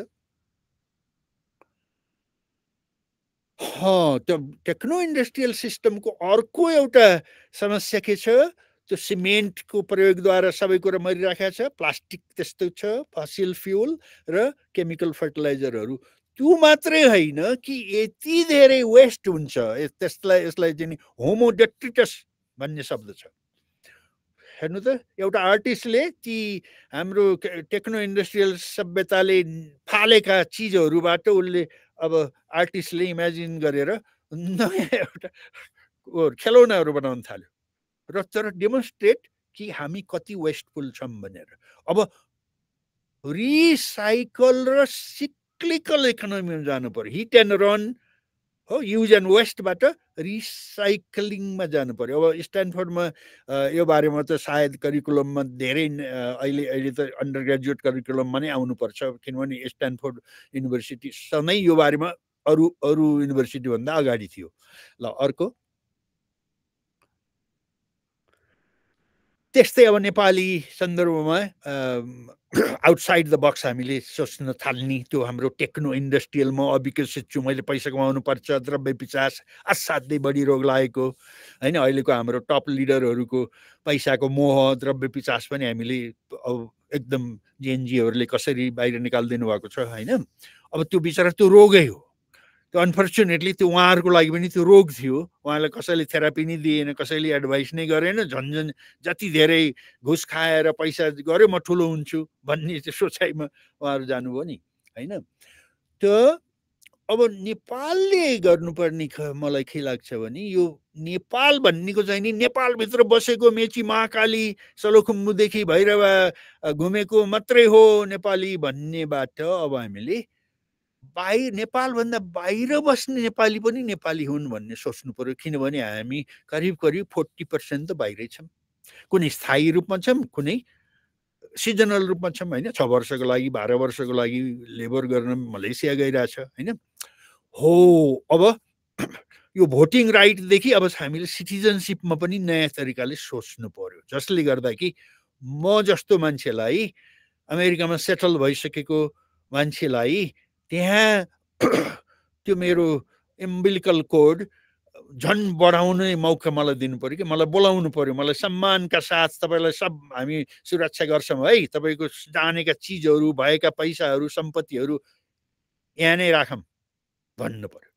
त्यो टेक्नो इन्डस्ट्रियल सिस्टमको अर्को एउटा समस्या के छ, त्यो सिमेन्टको प्रयोगद्वारा सबै कुरा मरिराखेको छ, प्लास्टिक त्यस्तो छ, फसिल फ्युल र केमिकल फर्टिलाइजरहरू। त्यो मात्रै होइन कि यति धेरै वेस्ट हुन्छ, यसलाई चाहिँ होमो डेट्रिटस भन्ने शब्द छ। हेर्नु त एउटा आर्टिस्टले ती हाम्रो टेक्नो इन्डस्ट्रियल सभ्यताले फालेका चिजहरूबाट उसले अब आर्टिस्टले इमेजिन गरेर नयाँ एउटा खेलौनाहरू बनाउन थाल्यो र तर डेमोन्स्ट्रेट कि हामी कति वेस्टफुल छौँ भनेर। अब रिसाइकल र सिक्लिकल इकोनोमीमा जानु पर्यो, हिट एन्ड रन हो, युज एन्ड वेस्टबाट रिसाइक्लिङमा जानु पर्यो। अब स्ट्यानफोर्डमा यो बारेमा त सायद करिकुलममा धेरै अहिले त अन्डर ग्रेजुएट करिकुलममा नै आउनुपर्छ, किनभने स्ट्यानफोर्ड युनिभर्सिटी सँगै यो बारेमा अरू युनिभर्सिटीभन्दा अगाडि थियो। ल अर्को त्यस्तै अब नेपाली सन्दर्भमा आउटसाइड द बक्स हामीले सोच्न थाल्ने, त्यो हाम्रो टेक्नो इन्डस्ट्रियल म अविकसित छु, मैले पैसा कमाउनु पर्छ, द्रव्य पिचास असाध्यै बढी रोग लागेको होइन, अहिलेको हाम्रो टप लिडरहरूको पैसाको मोह द्रव्य पिचास पनि हामीले अब एकदम जेएनजीहरूले कसरी बाहिर निकालिदिनु भएको छ होइन। अब त्यो बिचरा त्यो रोगै हो, त्यो अनफर्चुनेटली त्यो उहाँहरूको लागि पनि त्यो रोग थियो। उहाँलाई कसैले थेरापी नै दिएन, कसैले एडभाइस नै गरेन, झन् जति धेरै घुस खाएर पैसा गऱ्यो म ठुलो हुन्छु भन्ने त्यो सोचाइमा उहाँहरू जानुभयो नि होइन। त्यो अब नेपालले गर्नुपर्ने मलाई के लाग्छ भने यो नेपाल भन्नेको चाहिँ नि नेपालभित्र बसेको मेची महाकाली सलोखुम्बुदेखि भैरवा घुमेको मात्रै हो नेपाली भन्नेबाट अब हामीले नेपालभन्दा बाहिर बस्ने नेपाली पनि नेपाली हुन् भन्ने सोच्नु पर्यो। किनभने हामी करिब 40% त बाहिरै छौँ, कुनै स्थायी रूपमा छौँ, कुनै सिजनल रूपमा छौँ होइन। 6 वर्षको लागि 12 वर्षको लागि लेबर गर्न मलेसिया गइरहेछ होइन। हो अब यो भोटिङ राइटदेखि अब हामीले सिटिजनसिपमा पनि नयाँ तरिकाले सोच्नु पर्यो, जसले गर्दा कि म जस्तो मान्छेलाई अमेरिकामा सेटल भइसकेको मान्छेलाई त्यहाँ त्यो मेरो एम्बिलिकल कोड झन् बढाउने मौका मलाई दिनु पर्यो कि मलाई बोलाउनु पर्यो, मलाई सम्मानका साथ तपाईँलाई सब हामी सुरक्षा गर्छौँ है, तपाईँको जानेका चिजहरू भएका पैसाहरू सम्पत्तिहरू यहाँ नै राखौँ भन्नु पर्यो,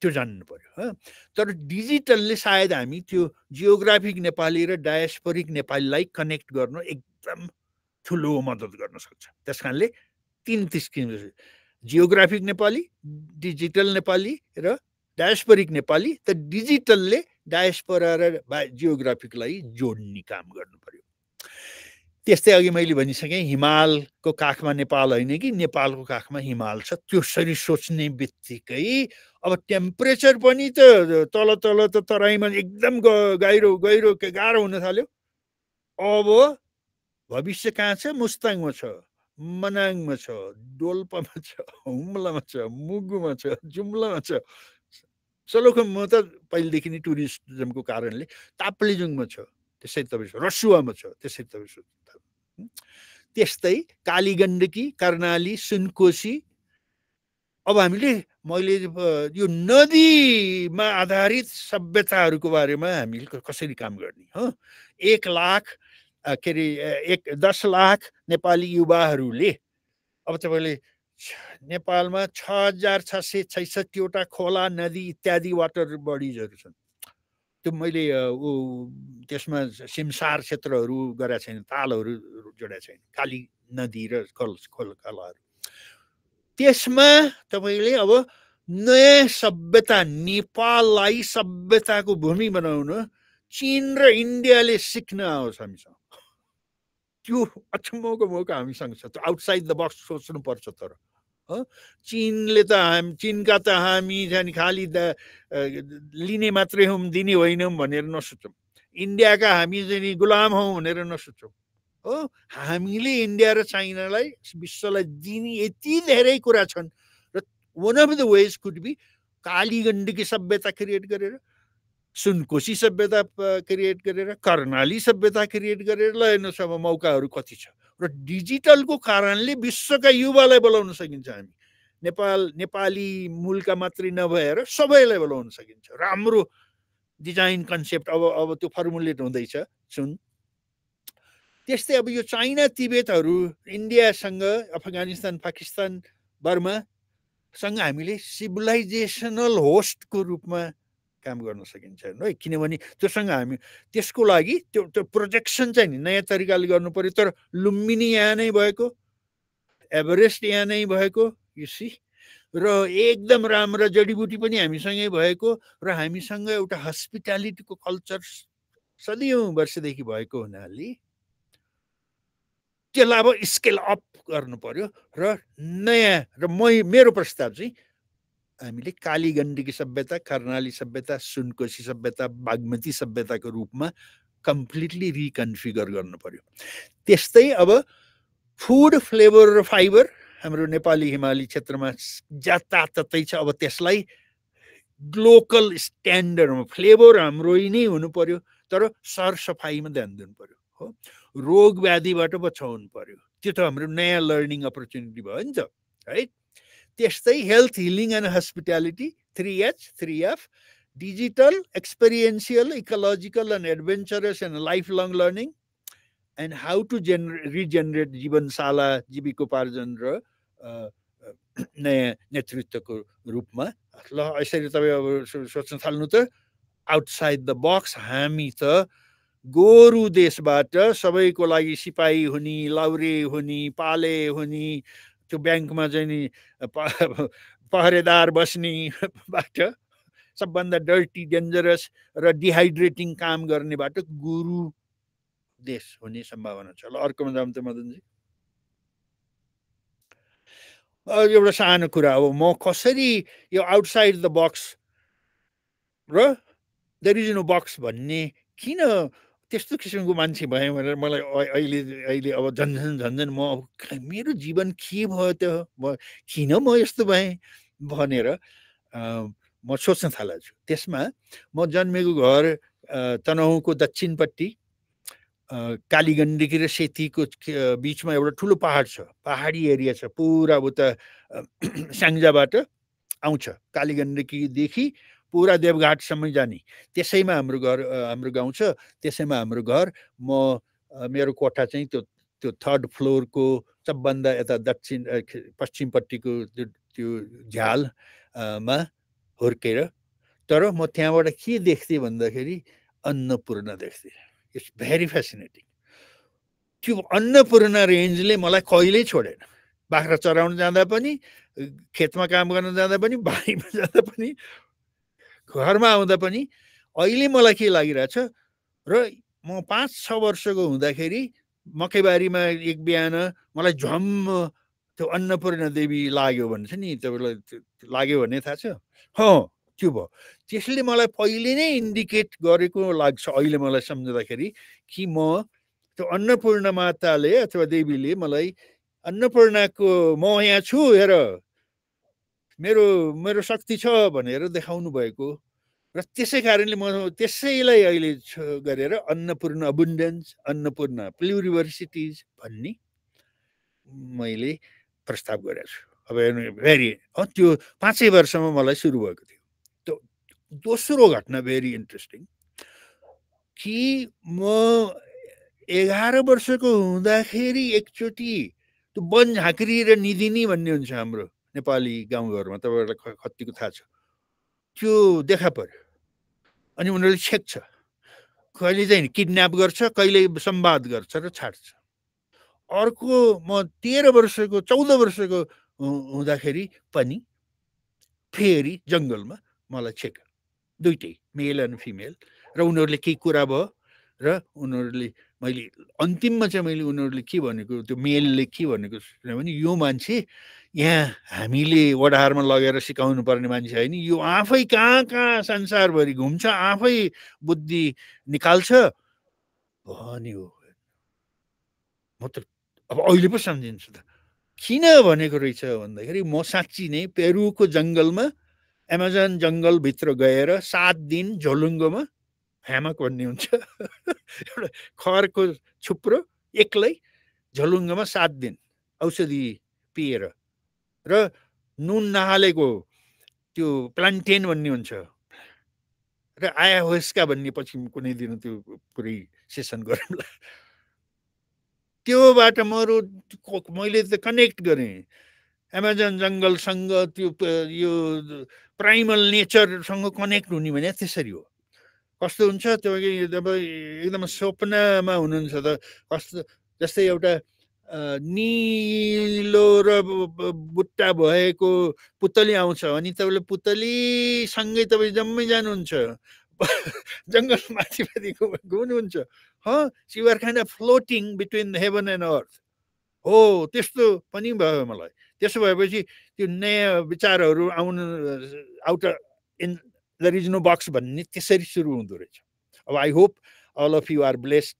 त्यो जान्नु पर्यो। तर डिजिटलले सायद हामी त्यो जियोग्राफिक नेपाली र डायस्पोरिक नेपालीलाई कनेक्ट गर्नु एकदम ठुलो मद्दत गर्न सक्छ। त्यस कारणले 3 किसिमको जियोग्राफिक नेपाली, डिजिटल नेपाली र डायस्पोरिक नेपाली। त डिजिटलले डायस्पोरा र जियोग्राफिकलाई जोड्ने काम गर्नु पर्यो। त्यस्तै अघि मैले भनिसकेँ हिमालको काखमा नेपाल होइन कि नेपालको काखमा हिमाल छ, त्यसरी सोच्ने बित्तिकै अब टेम्परेचर पनि त तल तल त तराईमा एकदम गाह्रो हुन थाल्यो। अब भविष्य कहाँ छ? मुस्ताङमा छ, मनाङमा छ, डोल्पामा छ, हुम्लामा छ, मुगुमा छ, जुम्लामा छ, सलोखुम्बुमा त पहिलेदेखि नै टुरिज्मको कारणले, ताप्लेजुङमा छ, त्यसै तपाईँ रसुवामा छ, त्यसै तपाईँ त्यस्तै कालीगण्डकी, कर्णाली, सुनकोशी। अब मैले यो नदीमा आधारित सभ्यताहरूको बारेमा हामीले कसरी काम गर्ने हो। 1 लाख के अरे 10 लाख नेपाली युवाहरूले अब तपाईँले नेपालमा 6666 वटा खोला नदी इत्यादि वाटर बडिजहरू छन्। त्यो मैले त्यसमा सिमसार क्षेत्रहरू गरेका छैन, तालहरू जोडेका छैन, खाली नदी र खोलाहरू। त्यसमा तपाईँले अब नयाँ सभ्यता, नेपाललाई सभ्यताको भूमि बनाउन चीन र इन्डियाले सिक्न आओस् हामीसँग, त्यो अचम्मको मौका हामीसँग छ। त्यो आउटसाइड द बक्स सोच्नुपर्छ। तर चीनले त चीनका त हामी झन् खालि लिने मात्रै हौँ, दिने होइनौँ भनेर नसोचौँ। इन्डियाका हामी चाहिँ गुलाम हौँ भनेर नसोचौँ हो। हामीले इन्डिया र चाइनालाई विश्वलाई दिने यति धेरै कुरा छन् र one of the ways could be Kaligandaki सभ्यता क्रिएट गरेर, सुनकोशी सभ्यता क्रिएट गरेर, कर्णाली सभ्यता क्रिएट गरेर ल हेर्नुहोस् अब मौकाहरू कति छ। र डिजिटलको कारणले विश्वका युवालाई बोलाउन सकिन्छ। हामी नेपाली मूलका मात्रै नभएर सबैलाई बोलाउन सकिन्छ। राम्रो डिजाइन कन्सेप्ट अब त्यो फर्मुलेट हुँदैछ सुन। त्यस्तै अब यो चाइना तिब्बतहरू इन्डियासँग, अफगानिस्तान, पाकिस्तान, बर्मासँग हामीले सिभिलाइजेसनल होस्टको रूपमा काम गर्न सकिन्छ है, किनभने त्योसँग हामी त्यसको लागि त्यो प्रोजेक्सन चाहिँ नि नयाँ तरिकाले गर्नु पर्यो। तर लुम्बिनी यहाँ नै भएको, एभरेस्ट यहाँ नै भएको, युसी, र एकदम राम्रो जडीबुटी पनि हामीसँगै भएको, र हामीसँग एउटा हस्पिटालिटीको कल्चर सदियौँ वर्षदेखि भएको हुनाले त्यसलाई अब स्केल अप गर्नु पर्यो। र नयाँ, र मेरो प्रस्ताव चाहिँ हामीले काली गण्डकी सभ्यता, कर्णाली सभ्यता, सुनकोशी सभ्यता, बागमती सभ्यताको रूपमा कम्प्लिटली रिकन्फिगर गर्नु पर्यो। त्यस्तै अब फुड, फ्लेभर र फाइबर हाम्रो नेपाली हिमाली क्षेत्रमा जताततै छ। अब त्यसलाई लोकल स्ट्यान्डर्डमा फ्लेभर हाम्रो नै हुनु पर्यो, तर सरसफाइमा ध्यान दिनु पर्यो हो, रोग व्याधिबाट बचाउनु पर्यो। त्यो त हाम्रो नयाँ लर्निङ अपर्च्युनिटी भयो नि त है। त्यस्तै health, healing and hospitality, 3H 3F, digital, experiential, ecological and adventurous and life long learning, and how to regenerate जीवनशाला, जीविकोपार्जन र नयाँ नेतृत्वको रूपमा। ल यसरी तपाईँ अब सोच्न थाल्नु त आउटसाइड द बक्स। हामी त गोरु देशबाट सबैको लागि सिपाही हुने, लाउरे हुने, पाले हुने, त्यो ब्याङ्कमा चाहिँ नि पहरेदार बस्नेबाट सबभन्दा डर्टी, डेन्जरस र डिहाइड्रेटिङ काम गर्नेबाट गुरु देश हुने सम्भावना छ। ल अर्कोमा जाउँ त मदनजी। एउटा सानो कुरा हो, म कसरी यो आउटसाइड द बक्स र देयर इज नो बक्स भन्ने किन त्यस्तो किसिमको मान्छे भएँ भनेर मलाई अहिले अब झन्झन म मेरो जीवन के भयो त, किन म यस्तो भएँ भनेर म सोच्न थालेको छु। त्यसमा म जन्मेको घर तनहुँको दक्षिणपट्टि कालीगण्डकी र सेतीको बिचमा एउटा ठुलो पहाड छ, पहाडी एरिया छ, पुरा उता स्याङ्जाबाट आउँछ, कालीगण्डकीदेखि पुरा देवघाटसम्म जाने, त्यसैमा हाम्रो घर, हाम्रो गाउँ छ, त्यसैमा हाम्रो घर। मेरो कोठा चाहिँ त्यो 3rd फ्लोरको सबभन्दा यता दक्षिण पश्चिमपट्टिको त्यो झ्यालमा हुर्केर। तर म त्यहाँबाट के देख्थेँ भन्दाखेरि अन्नपूर्ण देख्थेँ। It's very fascinating. त्यो अन्नपूर्ण रेन्जले मलाई कहिल्यै छोडेन। बाख्रा चराउन जाँदा पनि, खेतमा काम गर्न जाँदा पनि, बारीमा जाँदा पनि, घरमा आउँदा पनि। अहिले मलाई के लागिरहेछ, र म 5-6 वर्षको हुँदाखेरि मकैबारीमा एक बिहान मलाई झम्म त्यो अन्नपूर्ण देवी लाग्यो भन्छ नि, तपाईँलाई लाग्यो भन्ने थाहा छ? त्यो भयो। त्यसले मलाई पहिले नै इन्डिकेट गरेको लाग्छ अहिले मलाई सम्झँदाखेरि कि म त्यो अन्नपूर्ण माताले अथवा देवीले मलाई अन्नपूर्णाको म यहाँ छु हेर, मेरो शक्ति छ भनेर देखाउनु भएको। र त्यसै कारणले म त्यसैलाई अहिले गरेर अन्नपूर्ण अबुन्डेन्स, अन्नपूर्ण प्लुरिभर्सिटिज भन्ने मैले प्रस्ताव गरेको छु। अब भेरी त्यो 5 वर्षमा मलाई सुरु भएको थियो। त्यो दोस्रो घटना भेरी इन्ट्रेस्टिङ कि म 11 वर्षको हुँदाखेरि एकचोटि त्यो वन झाँक्री र निधिनी भन्ने हुन्छ हाम्रो नेपाली गाउँघरमा, तपाईँहरूलाई कतिको थाहा छ, त्यो देखा पर्यो। अनि उनीहरूले छेक्छ, कहिले चाहिँ किडन्याप गर्छ, कहिले संवाद गर्छ र छाड्छ। अर्को म 13 वर्षको 14 वर्षको हुँदाखेरि पनि फेरि जङ्गलमा मलाई छेक, दुइटै मेल एन्ड फिमेल। र उनीहरूले केही कुरा भयो र उनीहरूले मैले अन्तिममा चाहिँ मैले उनीहरूले के भनेको, त्यो मेलले के भनेको भने यो मान्छे यहाँ हामीले वडारमा लगेर सिकाउनु पर्ने मान्छे होइन, यो आफै कहाँ कहाँ संसारभरि घुम्छ, आफै बुद्धि निकाल्छ भन्यो। म त अब अहिले पो सम्झिन्छु त किन भनेको रहेछ भन्दाखेरि म साँच्ची नै पेरुको जङ्गलमा, एमाजोन जङ्गलभित्र गएर 7 दिन झोलुङ्गोमा, ह्यामक भन्ने हुन्छ एउटा खरको छुप्रो एक्लै झोलुङ्गोमा 7 दिन औषधि पिएर र नुन नहालेको त्यो प्लान्टेन भन्ने हुन्छ र आयाहुस्का भन्ने पछि कुनै दिन त्यो पुरै सेसन गरौँला। त्योबाट मैले त कनेक्ट गरेँ एमाजोन जङ्गलसँग त्यो यो प्राइमल नेचरसँग कनेक्ट हुने भने त्यसरी हो। कस्तो हुन्छ त्यो एकदम स्वप्नमा हुनुहुन्छ त कस्तो, जस्तै एउटा निलो र बुट्टा भएको पुतली आउँछ अनि तपाईँले पुतलीसँगै तपाईँ जम्मै जानुहुन्छ जङ्गल माथि घुम्नुहुन्छ। You are kind of floating between heaven and earth. हो त्यस्तो पनि भयो मलाई। त्यसो भएपछि त्यो नयाँ विचारहरू आउनु out in there is no box भन्ने त्यसरी सुरु हुँदो रहेछ। अब I hope all of you are blessed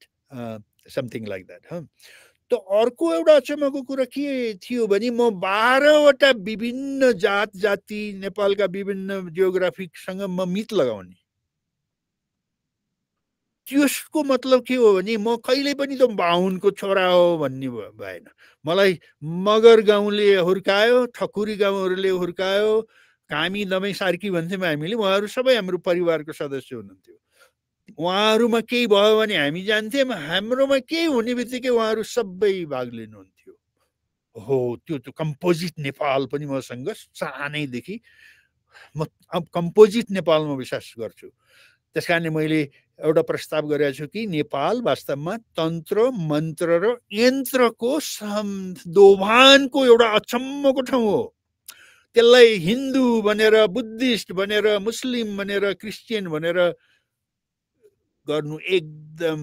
something like that. त अर्को एउटा अचम्मको कुरा के थियो भने म 12वटा विभिन्न जात जाति नेपालका विभिन्न जियोग्राफिकसँग म मित लगाउने। त्यसको मतलब के हो भने म कहिले पनि त बाहुनको छोरा हो भन्ने भएन। मलाई मगर गाउँले हुर्कायो, ठकुरी गाउँहरूले हुर्कायो, कामी दमै सार्की भन्थ्यौँ हामीले। उहाँहरू सबै हाम्रो परिवारको सदस्य हुनुहुन्थ्यो। उहाँहरूमा केही भयो भने हामी जान्थ्यौँ, हाम्रोमा केही हुने बित्तिकै उहाँहरू सबै भाग लिनुहुन्थ्यो। हो त्यो कम्पोजिट नेपाल पनि मसँग सानैदेखि म कम्पोजिट नेपालमा विश्वास गर्छु। त्यस कारणले मैले एउटा प्रस्ताव गरेको छु कि नेपाल वास्तवमा तन्त्र मन्त्र र यन्त्रको दोभानको एउटा अचम्मको ठाउँ हो। त्यसलाई हिन्दू भनेर, बुद्धिस्ट भनेर, मुस्लिम भनेर, क्रिस्चियन भनेर गर्नु एकदम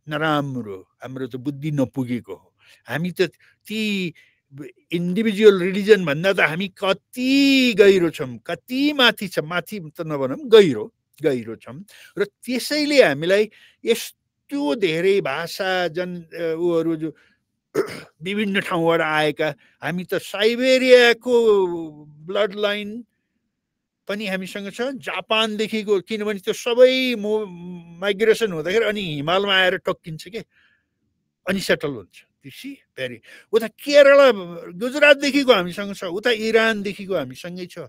नराम्रो। हाम्रो त बुद्धि नपुगेको हो। हामी त ती इन्डिभिजुअल रिलिजन भन्दा त हामी कति गहिरो छौँ, कति माथि छ, माथि त नभनौँ, गहिरो छौँ। र त्यसैले हामीलाई यस्तो धेरै भाषा उहरू जो विभिन्न ठाउँबाट आएका, हामी त साइबेरियाको ब्लड लाइन पनि हामीसँग छ, जापानदेखिको, किनभने त्यो सबै माइग्रेसन हुँदाखेरि अनि हिमालमा आएर टक्किन्छ के, अनि सेटल हुन्छ। भेरी उता केरला गुजरातदेखिको हामीसँग छ, उता इरानदेखिको हामीसँगै छ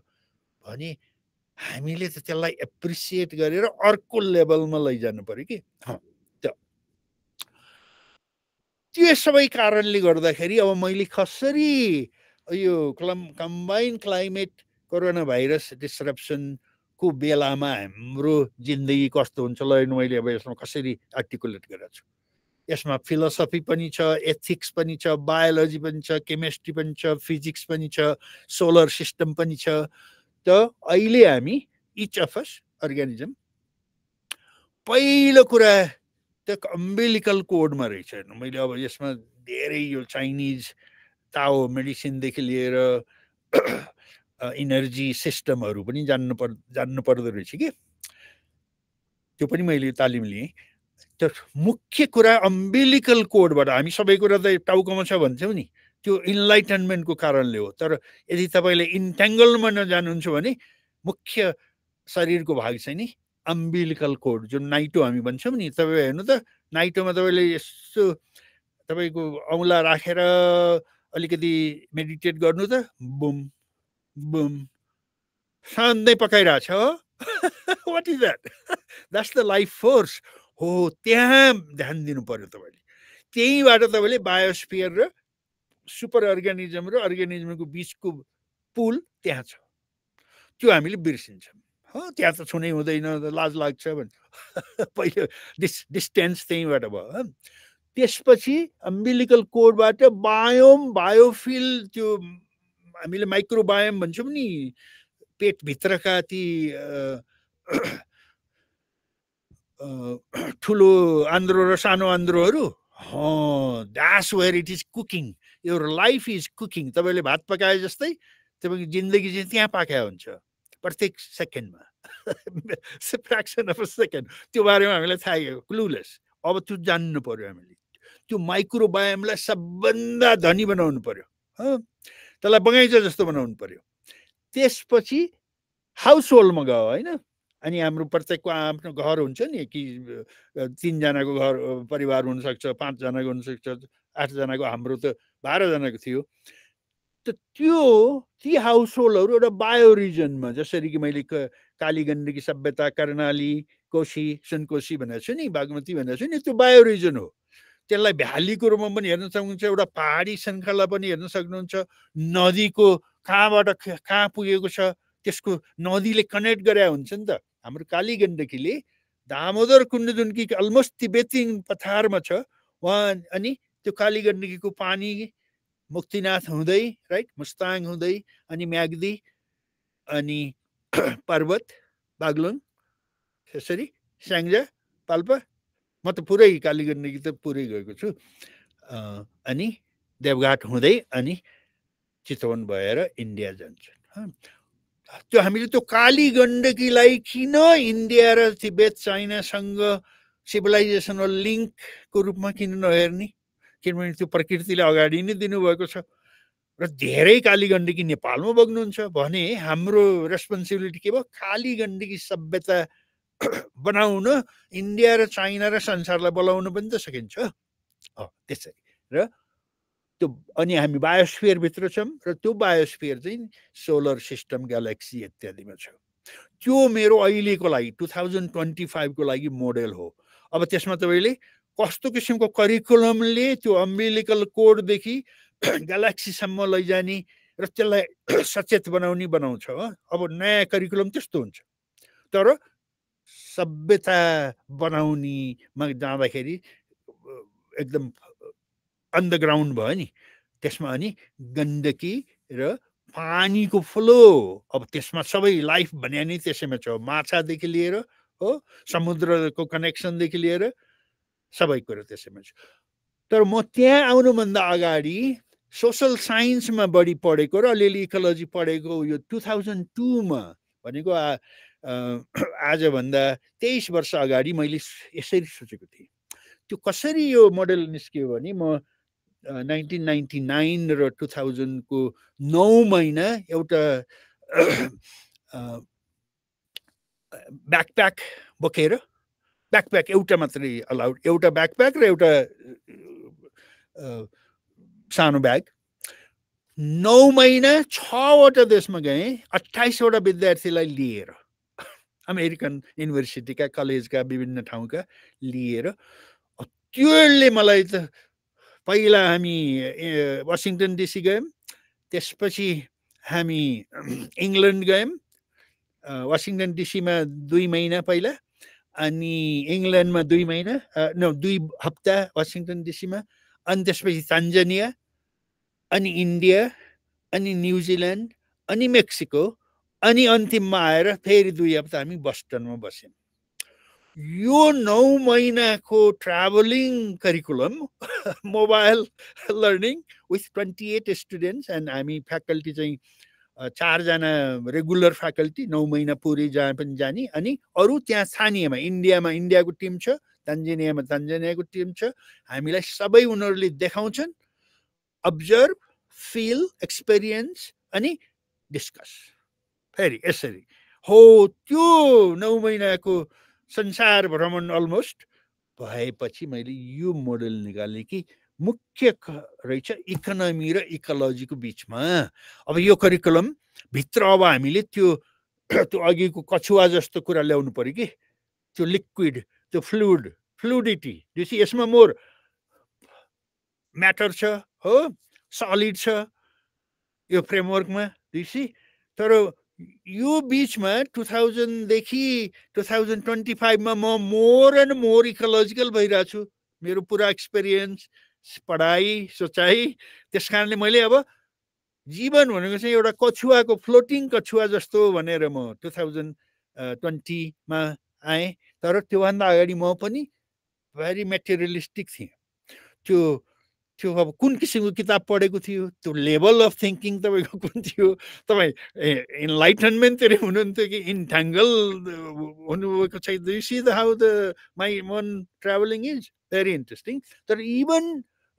भने हामीले त त्यसलाई एप्रिसिएट गरेर अर्को लेभलमा लैजानु पर्यो कि। त्यो सबै कारणले गर्दाखेरि अब मैले कसरी यो कम्बाइन क्लाइमेट कोरोना भाइरस डिस्ट्रप्सनको बेलामा हाम्रो जिन्दगी कस्तो हुन्छ ल, मैले अब यसमा कसरी आर्टिकुलेट गरेको छु। यसमा फिलोसफी पनि छ, एथिक्स पनि छ, बायोलोजी पनि छ, केमिस्ट्री पनि छ, फिजिक्स पनि छ, सोलर सिस्टम पनि छ। त अहिले हामी इच अफ अस अर्गानिजम पहिलो कुरा त अम्बिलिकल कोडमा रहेछ। मैले अब यसमा धेरै यो चाइनिज ताओ मेडिसिनदेखि लिएर इनर्जी सिस्टमहरू पनि जान्नु पर्दो रहेछ कि। त्यो पनि मैले तालिम लिएँ। त्यो मुख्य कुरा अम्बिलिकल कोडबाट हामी सबै कुरा त टाउकोमा छ भन्छौँ नि, त्यो इन्लाइटनमेन्टको कारणले हो। तर यदि तपाईँले इन्ट्याङ्गलमा नजानुहुन्छ भने मुख्य शरीरको भाग चाहिँ नि अम्बिलिकल कोड, जुन नाइटो हामी भन्छौँ नि। तपाईँ हेर्नु त, नाइटोमा तपाईँले यसो तपाईँको औँला राखेर अलिकति मेडिटेट गर्नु त, बुम बुम सधैँ पकाइरहेछ हो। What is that? That's the life force हो। त्यहाँ ध्यान दिनु पर्यो तपाईँले। त्यहीँबाट तपाईँले बायोस्फियर र सुपर अर्गानिजम र अर्गानिजमको बिचको पुल त्यहाँ छ, त्यो हामीले बिर्सिन्छौँ। हो, त्यहाँ त छुनै हुँदैन, लाज लाग्छ भने पहिलो डिस्टेन्स त्यहीँबाट भयो। त्यसपछि अम्बिलिकल कोडबाट बायोफिल, त्यो हामीले माइक्रोबायोम भन्छौँ नि, पेटभित्रका ती ठुलो आन्द्रो र सानो आन्द्रोहरू, that's where it is cooking. Your life is cooking. तपाईँले भात पकाए जस्तै तपाईँको जिन्दगी चाहिँ त्यहाँ पाक्या हुन्छ प्रत्येक सेकेन्डमा, फ्र्याक्सन अफ अ सेकेन्ड। त्यो बारेमा हामीलाई थाहा, क्लुलेस। अब त्यो जान्नु पर्यो हामीले। त्यो माइक्रोबायोमलाई सबभन्दा धनी बनाउनु पर्यो, त्यसलाई बगैँचा जस्तो बनाउनु पर्यो। त्यसपछि हाउस होल्डमा गयो होइन। अनि हाम्रो प्रत्येकको आफ्नो घर हुन्छ नि, कि 3 जनाको घर परिवार हुनसक्छ, 5 जनाको हुनसक्छ, 8 जनाको। हाम्रो त 12 जनाको थियो। त ती हाउस होल्डहरू एउटा बायो रिजनमा, जसरी कि मैले काली गण्डकी सभ्यता, कर्णाली, कोशी, सुनकोशी भनेको छु नि, बागमती भनेको छु नि, त्यो बायो रिजन हो। त्यसलाई भ्यालीको रूपमा पनि हेर्न सक्नुहुन्छ, एउटा पहाडी श्रृङ्खला पनि हेर्न सक्नुहुन्छ, नदीको कहाँबाट कहाँ पुगेको छ त्यसको नदीले कनेक्ट गरे हुन्छ नि त। हाम्रो काली गण्डकीले दामोदर कुण्ड जुन कि अलमोस्ट तिब्बती पठारमा छ वहाँ, अनि त्यो काली गण्डकीको पानी मुक्तिनाथ हुँदै राइट मुस्ताङ हुँदै अनि म्याग्दी अनि पर्वत बागलुङ त्यसरी स्याङ्जा पाल्पा, म त पुरै काली गण्डकी त पुरै गएको छु, अनि देवघाट हुँदै अनि चितवन भएर इन्डिया जान्छन्। त्यो हामीले त्यो काली गण्डकीलाई किन इन्डिया र तिब्बत चाइनासँग सिभिलाइजेसनल लिङ्कको रूपमा किन नहेर्ने, किनभने त्यो प्रकृतिले अगाडि नै दिनुभएको छ र धेरै काली गण्डकी नेपालमा बग्नुहुन्छ भने हाम्रो रेस्पोन्सिबिलिटी के भयो, काली गण्डकी सभ्यता बनाउन इन्डिया र चाइना र संसारलाई बोलाउन पनि त सकिन्छ त्यसरी। र त्यो अनि हामी बायोस्फियरभित्र छौँ र त्यो बायोस्फियर चाहिँ सोलर सिस्टम ग्यालेक्सी इत्यादिमा छ। त्यो मेरो अहिलेको लागि 2025 को लागि मोडेल हो। अब त्यसमा तपाईँले कस्तो किसिमको करिकुलमले त्यो अम्बिलिकल कोडदेखि ग्यालेक्सीसम्म लैजाने र त्यसलाई सचेत बनाउँछ। अब नयाँ करिकुलम त्यस्तो हुन्छ, तर सभ्यता बनाउनेमा जाँदाखेरि एकदम अन्डरग्राउन्ड भयो नि, त्यसमा अनि गण्डकी र पानीको फ्लो, अब त्यसमा सबै लाइफ भन्या नै त्यसैमा छ, माछादेखि लिएर हो समुद्रको कनेक्सनदेखि लिएर सबै कुरो त्यसैमा छ। तर म त्यहाँ आउनुभन्दा अगाडि सोसल साइन्समा बढी पढेको र अलिअलि इकोलोजी पढेको यो 2002 मा भनेको आजभन्दा 23 वर्ष अगाडि मैले यसरी सोचेको थिएँ। त्यो कसरी यो मोडेल निस्क्यो भने म 1999 र 2000 को 9 महिना एउटा ब्याकप्याक बोकेर, ब्याकप्याक एउटा मात्रै अलाउड, एउटा ब्याकप्याक र एउटा सानो ब्याग, 9 महिना 6वटा देशमा गएँ, 28 वटा विद्यार्थीलाई लिएर, अमेरिकन युनिभर्सिटीका कलेजका विभिन्न ठाउँका लिएर। त्यसले मलाई त पहिला हामी वासिङटन डिसी गयौँ, त्यसपछि हामी इङ्ल्यान्ड गयौँ, वासिङटन डिसीमा 2 महिना पहिला, अनि इङ्ल्यान्डमा 2 महिना 2 हप्ता वासिङटन डिसीमा, अनि त्यसपछि तान्जानिया, अनि इन्डिया, अनि न्युजिल्यान्ड, अनि मेक्सिको, अनि अन्तिममा आएर फेरि 2 हप्ता हामी बस्टनमा बस्यौँ। यो 9 महिनाको travelling curriculum, mobile learning with 28 students, and हामी फ्याकल्टी चाहिँ 4 जना रेगुलर फ्याकल्टी, 9 महिना पुरै जहाँ पनि जाने, अनि अरू त्यहाँ स्थानीयमा इन्डियामा इन्डियाको टिम छ, तान्जानियामा तान्जानियाको टिम छ, हामीलाई सबै उनीहरूले देखाउँछन्, अब्जर्भ, फिल, एक्सपिरियन्स अनि डिस्कस। फेरि यसरी हो त्यो 9 महिनाको संसार भ्रमण अलमोस्ट भएपछि मैले यो मोडेल निकालेँ कि मुख्य रहेछ इकोनोमी र इकोलोजीको बिचमा। अब यो करिकुलम भित्र अब हामीले त्यो अघिको कछुवा जस्तो कुरा ल्याउनु पर्यो कि, त्यो लिक्विड, त्यो फ्लुइडिटी, यसमा मोर म्याटर छ हो, सलिड छ यो फ्रेमवर्कमा तर यो बिचमा 2000 देखि 2025 मा म मोर एन्ड मोर इकोलोजिकल भइरहेको छु। मेरो पुरा एक्सपिरियन्स, पढाइ, सोचाइ, त्यस कारणले मैले अब जीवन भनेको चाहिँ एउटा कछुवाको फ्लोटिङ कछुवा जस्तो भनेर म 2020 मा आएँ। तर त्योभन्दा अगाडि म पनि भेरी मेटेरियलिस्टिक थिएँ। त्यो अब कुन किसिमको किताब पढेको थियो, त्यो लेभल अफ थिङ्किङ तपाईँको कुन थियो, तपाईँ इन्लाइटनमेन्टतिर हुनुहुन्थ्यो कि इन्ट्याङ्गल हुनुभएको छ? Do you see the how the my मन ट्राभलिङ इज भेरी इन्ट्रेस्टिङ। तर even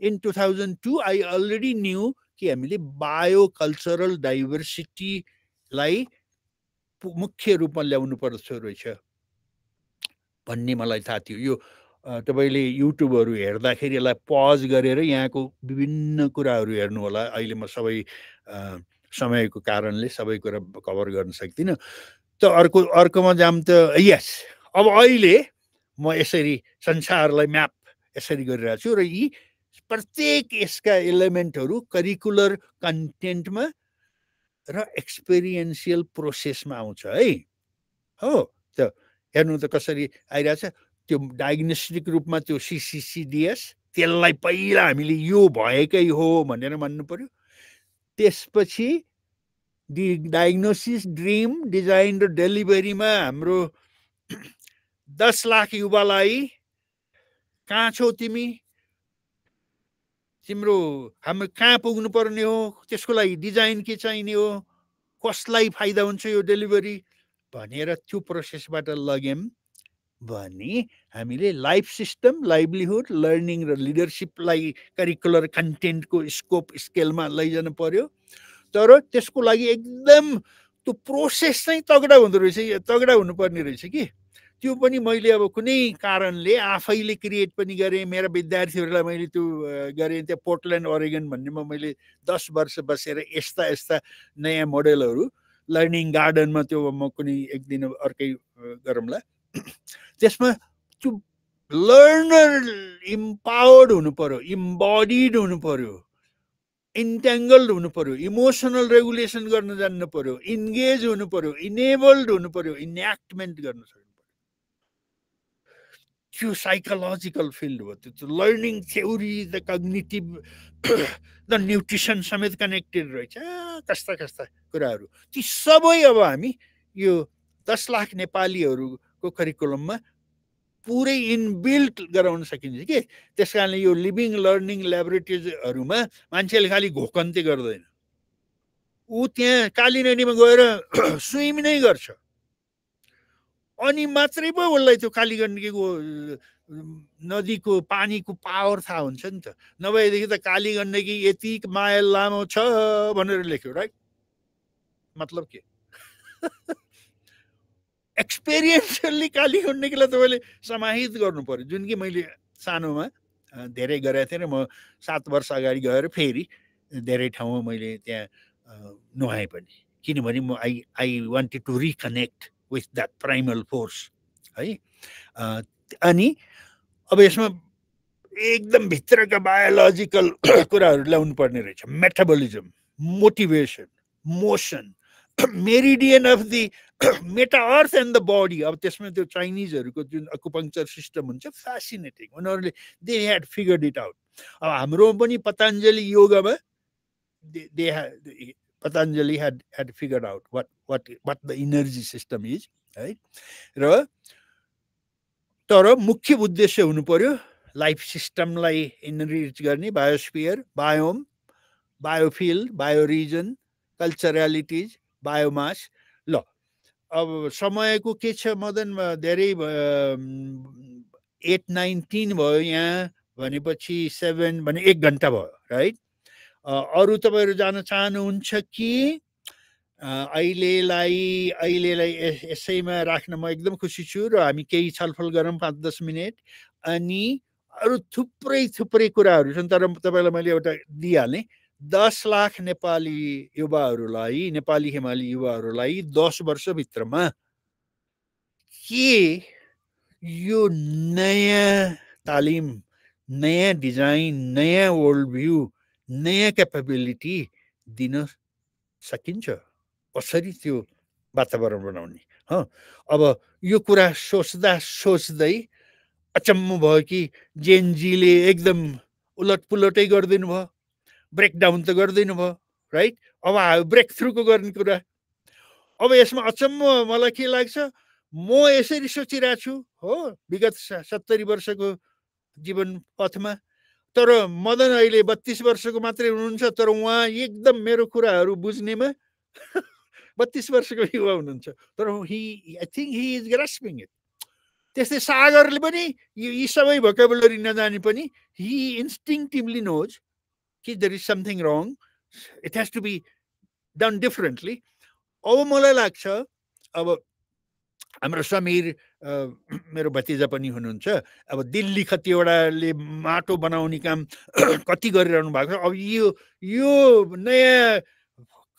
in 2002 I already new कि हामीले बायो कल्चरल डाइभर्सिटीलाई मुख्य रूपमा ल्याउनु पर्छ रहेछ भन्ने मलाई थाहा थियो। यो तपाईले युट्युबहरू हेर्दाखेरि यसलाई पज गरेर यहाँको विभिन्न कुराहरू हेर्नु होला। अहिले म सबै समयको कारणले सबै कुरा कभर गर्न सक्दिनँ। त अर्कोमा जाम त यस, अब अहिले म यसरी संसारलाई म्याप यसरी गरिरहेको छु र यी प्रत्येक यसका एलिमेन्टहरू करिकुलर कन्टेन्टमा र एक्सपिरियन्सियल प्रोसेसमा आउँछ है हो त्यो हेर्नु त कसरी आइरहेछ त्यो डायग्नोस्टिक रूपमा त्यो CCCDS त्यसलाई पहिला हामीले यो भएकै हो भनेर मान्नु पर्यो त्यसपछि डायग्नोसिस ड्रिम डिजाइन र डेलिभरीमा हाम्रो 10 लाख युवालाई कहाँ छौ तिमी तिम्रो हामी कहाँ पुग्नु पर्ने हो त्यसको लागि डिजाइन के चाहिने हो कसलाई फाइदा हुन्छ यो डेलिभरी भनेर त्यो प्रोसेसबाट लग्यौं भने हामीले लाइफ सिस्टम लाइभलीहुड लर्निङ र लिडरसिपलाई करिकुलर कन्टेन्टको स्कोप स्केलमा लैजानु पर्यो तर त्यसको लागि एकदम त्यो प्रोसेस चाहिँ तगडा हुँदो रहेछ तगडा हुनुपर्ने रहेछ कि त्यो पनि मैले अब कुनै कारणले आफैले क्रिएट पनि गरेँ मेरा विद्यार्थीहरूलाई मैले त्यो गरेँ त्यहाँ पोर्टल्यान्ड ओरेगन भन्नेमा मैले 10 वर्ष बसेर यस्ता यस्ता नयाँ मोडेलहरू लर्निङ गार्डनमा त्यो म कुनै एक दिन अर्कै गरौँला त्यसमा त्यो लर्नर इम्पावर्ड हुनु पर्यो इम्बडिड हुनु पर्यो इन्ट्याङ्गल्ड हुनु पर्यो इमोसनल रेगुलेसन गर्न जान्नु पर्यो इन्गेज हुनु पर्यो इनेबल्ड हुनु पर्यो इन्याक्टमेन्ट गर्न सक्नु त्यो साइकोलोजिकल फिल्ड हो त्यो learning theory the cognitive the nutrition समेत कनेक्टेड रहेछ कस्ता कस्ता कुराहरू ती सबै अब हामी यो 10 लाख नेपालीहरूको करिकुलममा पुरै इनबिल्ट गराउन सकिन्छ के त्यस कारणले यो लिभिङ लर्निङ ल्याबोरेटरीजहरूमा मान्छेले खालि घोकन्ते गर्दैन ऊ त्यहाँ काली नदीमा गएर स्विम नै गर्छ अनि मात्रै पो उसलाई त्यो काली गण्डकीको नदीको पानीको पावर थाहा हुन्छ नि त नभएदेखि त काली गण्डकी यति माइल लामो छ भनेर लेख्यो राइट मतलब के एक्सपिरियन्सली काली गण्डकीलाई तपाईँले समाहित गर्नु पर्यो जुन कि मैले सानोमा धेरै गरेको थिएँ र म 7 वर्ष अगाडि गएर फेरि धेरै ठाउँमा मैले त्यहाँ नुहाएँ पनि किनभने म I wanted to reconnect with that primal force है अनि अब यसमा एकदम भित्रका बायोलोजिकल कुराहरू ल्याउनु पर्ने रहेछ metabolism motivation motion meridian of the meta earth and the body अब त्यसमा त्यो चाइनिजहरूको जुन अकुपङ्क्चर सिस्टम हुन्छ फ्यासिनेटिङ उनीहरूले they had figured it out अब हाम्रो पनि पतञ्जलि योगमा Patanjali had figured out what the energy system is, right? र तर मुख्य उद्देश्य हुनु पर्यो लाइफ सिस्टमलाई इनरिच गर्ने बायोस्फियर बायोम बायोफिल्ड बायोरिजन कल्चरलिटिज बायोमास ल अब समयको के छ मदन धेरै 8, 9, 10 भयो यहाँ भनेपछि 7 भने 1 घण्टा भयो राइट अरु तपाईहरु जान चाहनुहुन्छ कि अहिलेलाई यसैमा राख्न म एकदम खुसी छु र हामी केही छलफल गरौँ 5-10 मिनेट अनि अरु थुप्रै कुराहरु छन् तर तपाईलाई मैले एउटा दिइहालेँ 10 लाख नेपाली युवाहरुलाई नेपाली हिमाली युवाहरुलाई 10 वर्ष भित्रमा के यो नयाँ तालिम नयाँ डिजाइन नयाँ वर्ल्ड भ्यू नयाँ क्यापेबिलिटी दिन सकिन्छ कसरी त्यो वातावरण बनाउने अब यो कुरा सोच्दै अचम्म भयो कि जेनजीले एकदम उलटपुलटै गर्दिनु भयो ब्रेकडाउन त गर्दिनु भयो राइट अब ब्रेक थ्रुको गर्ने कुरा अब यसमा अचम्म मलाई के लाग्छ म यसरी सोचिरहेको छु हो विगत 70 वर्षको जीवन पथमा तर मदन अहिले 32 वर्षको मात्रै हुनुहुन्छ तर उहाँ एकदम मेरो कुराहरू बुझ्नेमा 32 वर्षको युवा हुनुहुन्छ तर I think he is grasping it त्यस्तै सागरले पनि यी सबै भोकाबुलरी नजाने पनि ही इन्स्टिङटिभली नोज कि there is something wrong it has to be done differently अब मलाई लाग्छ अब हाम्रो समीर मेरो भतिजा पनि हुनुहुन्छ अब दिल्ली कतिवटाले माटो बनाउने काम कति गरिरहनु भएको छ अब यो नयाँ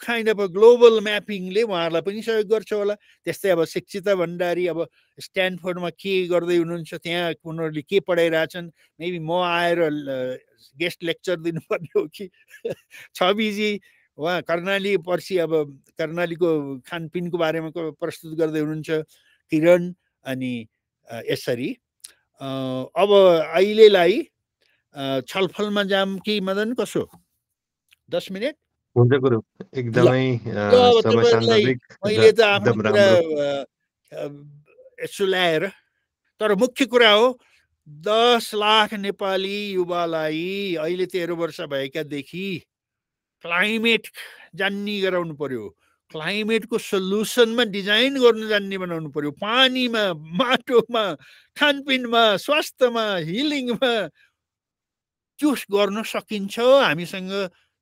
काइन्ड अफ ग्लोबल म्यापिङले उहाँहरूलाई पनि सहयोग गर्छ होला। त्यस्तै अब शिक्षिता भण्डारी अब स्ट्यानफोर्डमा के गर्दै हुनुहुन्छ, त्यहाँ उनीहरूले के पढाइरहेछन्, मेबी म आएर गेस्ट लेक्चर दिनुपर्ने हो कि छविजी उहाँ कर्णाली पर्सि अब कर्णालीको खानपिनको बारेमा प्रस्तुत गर्दै हुनुहुन्छ किरण। अनि यसरी अब अहिलेलाई छलफलमा जाम कि मदन, कसो 10 मिनट हुन्छ गुरु, एकदमै अब समय तपाईँहरूलाई सान्दर्भिक मैले त आफ्नो एकदम कुरा राम्रो। यसो ल्याएर, तर मुख्य कुरा हो 10 लाख नेपाली युवालाई अहिले 13 वर्ष भएकादेखि क्लाइमेट जान्ने गराउनु पर्यो, क्लाइमेटको सल्युसनमा डिजाइन गर्नु जान्ने बनाउनु पर्यो, पानीमा, माटोमा, खानपिनमा, स्वास्थ्यमा, हिलिङमा त्यो गर्न सकिन्छ। हामीसँग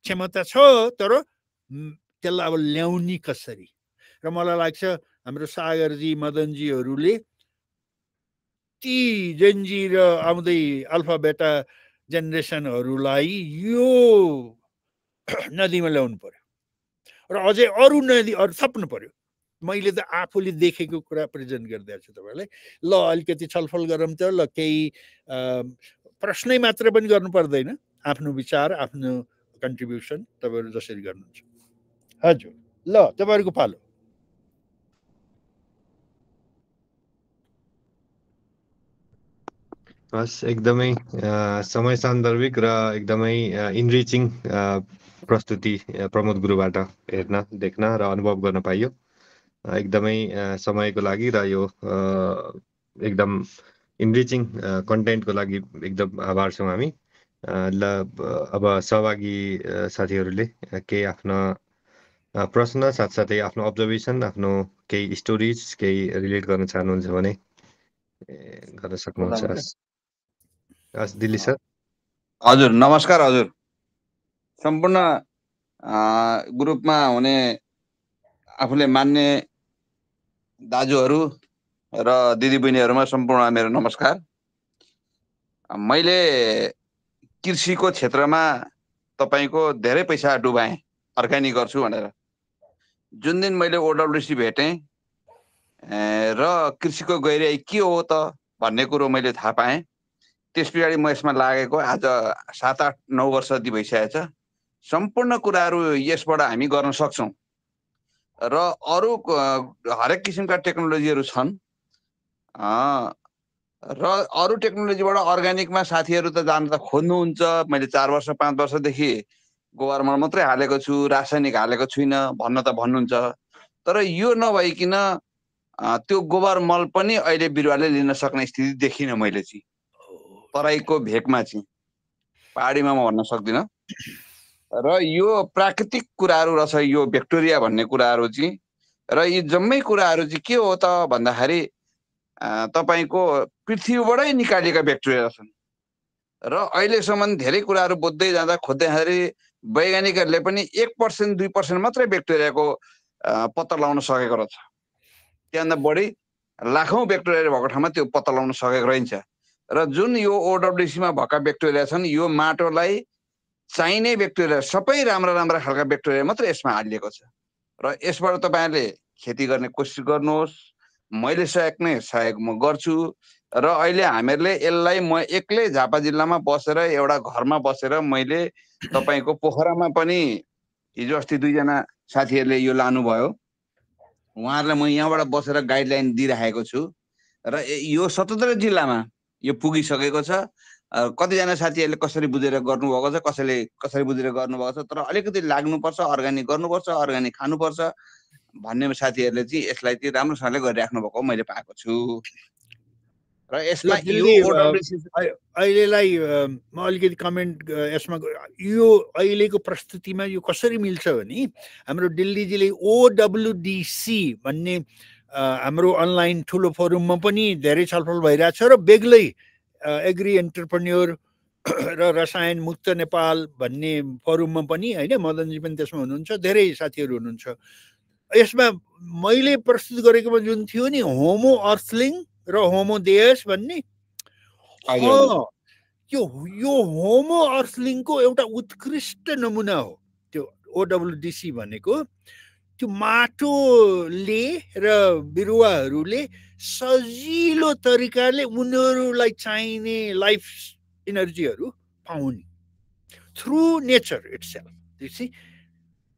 क्षमता छ, तर त्यसलाई अब ल्याउने कसरी? र मलाई लाग्छ हाम्रो सागरजी, मदनजीहरूले ती जेनजी र आउँदै अल्फा बेटा जेनेरेसनहरूलाई यो नदीमा ल्याउनु पर्यो र अझै अरू नदी अरू थप्नु पर्यो। मैले त आफूले देखेको कुरा प्रेजेन्ट गरिदिएको छु तपाईँलाई। ल अलिकति छलफल गरौँ त। ल केही प्रश्नै मात्र पनि गर्नु पर्दैन, आफ्नो विचार, आफ्नो कन्ट्रिब्युसन तपाईँहरू जसरी गर्नुहुन्छ। हजुर, ल तपाईँहरूको पालो। हस्, एकदमै समय सान्दर्भिक र एकदमै इनरिचिङ प्रस्तुति प्रमोद गुरुबाट हेर्न, देख्न र अनुभव गर्न पाइयो। एकदमै समयको लागि र यो एकदम इनरिचिङ कन्टेन्टको लागि एकदम आभार छौँ हामी। ल अब सहभागी साथीहरूले केही आफ्ना प्रश्न साथसाथै आफ्नो अब्जर्भेसन, आफ्नो केही स्टोरिज केही रिलेट गर्न चाहनुहुन्छ भने गर्न सक्नुहुन्छ। दिल्ली सर। हजुर, नमस्कार हजुर। सम्पूर्ण ग्रुपमा हुने आफूले मान्ने दाजुहरू र दिदीबहिनीहरूमा सम्पूर्ण मेरो नमस्कार। मैले कृषिको क्षेत्रमा तपाईको धेरै पैसा डुबाएँ अर्ग्यानिक गर्छु भनेर। जुन दिन मैले ओडब्ल्युसी भेटेँ र कृषिको गहिराई के हो त भन्ने कुरो मैले थाहा पाएँ, त्यस पछाडि म यसमा लागेको आज 7, 8, 9 वर्ष जति भइसकेको छ। सम्पूर्ण कुराहरू यसबाट हामी गर्न सक्छौँ र अरू हरेक किसिमका टेक्नोलोजीहरू छन् र अरू टेक्नोलोजीबाट अर्ग्यानिकमा साथीहरू त जान त खोज्नुहुन्छ। मैले 4 वर्ष 5 वर्षदेखि गोबर मल मात्रै हालेको छु, रासायनिक हालेको छुइनँ भन्न त भन्नुहुन्छ। तर यो नभइकन त्यो गोबर मल पनि अहिले बिरुवाले लिन सक्ने स्थिति देखिनँ मैले चाहिँ। तराईको भेकमा चाहिँ, पहाडीमा म भन्न सक्दिनँ। र यो प्राकृतिक कुराहरू रहेछ, यो ब्याक्टेरिया भन्ने कुराहरू चाहिँ। र यी जम्मै कुराहरू चाहिँ के हो त भन्दाखेरि तपाईको पृथ्वीबाटै निकालिएका ब्याक्टेरिया छन्। र अहिलेसम्म धेरै कुराहरू बुझ्दै जाँदा खोज्दै जाँदाखेरि वैज्ञानिकहरूले पनि 1% 2% मात्रै ब्याक्टेरियाको पत्ता लगाउन सकेको रहेछ। त्यहाँभन्दा बढी लाखौँ ब्याक्टेरिया भएको ठाउँमा त्यो पत्ता लगाउन सकेको रहन्छ। र जुन यो ओडब्ल्युसीमा भएका ब्याक्टेरिया छन्, यो माटोलाई चाहिने ब्याक्टेरिया, सबै राम्रा राम्रा खालका ब्याक्टेरिया मात्रै यसमा हालिएको छ। र यसबाट तपाईँहरूले खेती गर्ने कोसिस गर्नुहोस्। मैले सहयोग म गर्छु। र अहिले हामीहरूले यसलाई म एक्लै झापा जिल्लामा बसेर एउटा घरमा बसेर मैले तपाईँको पोखरामा पनि हिजो अस्ति 2 जना साथीहरूले यो लानुभयो, उहाँहरूलाई म यहाँबाट बसेर गाइडलाइन दिइराखेको छु। र यो 77 जिल्लामा यो पुगिसकेको छ। कतिजना साथीहरूले कसरी बुझेर गर्नुभएको छ, कसरी बुझेर गर्नुभएको छ, तर अलिकति लाग्नुपर्छ, अर्ग्यानिक गर्नुपर्छ, अर्ग्यानिक खानुपर्छ भन्ने साथीहरूले चाहिँ यसलाई चाहिँ राम्रोसँगले गरिराख्नु भएको मैले पाएको छु। र यसमा यो अहिलेलाई म अलिकति कमेन्ट यसमा, यो अहिलेको प्रस्तुतिमा यो कसरी मिल्छ भने हाम्रो दिल्लीजीले OWDC भन्ने हाम्रो अनलाइन ठुलो फोरममा पनि धेरै छलफल भइरहेछ र बेग्लै एग्री एन्टरप्रेन्योर र रसायन मुक्त नेपाल भन्ने फोरममा पनि, होइन, मदनजी पनि त्यसमा हुनुहुन्छ, धेरै साथीहरू हुनुहुन्छ। यसमा मैले प्रस्तुत गरेकोमा जुन थियो नि होमो अर्थलिङ र होमो देयस भन्ने, यो होमो अर्थलिङको एउटा उत्कृष्ट नमुना हो त्यो ओडब्ल्युडिसी भनेको त्यो माटोले र बिरुवाहरूले सजिलो तरिकाले उनीहरूलाई चाहिने लाइफ इनर्जीहरू पाउने थ्रु नेचर इट्सेल्फ।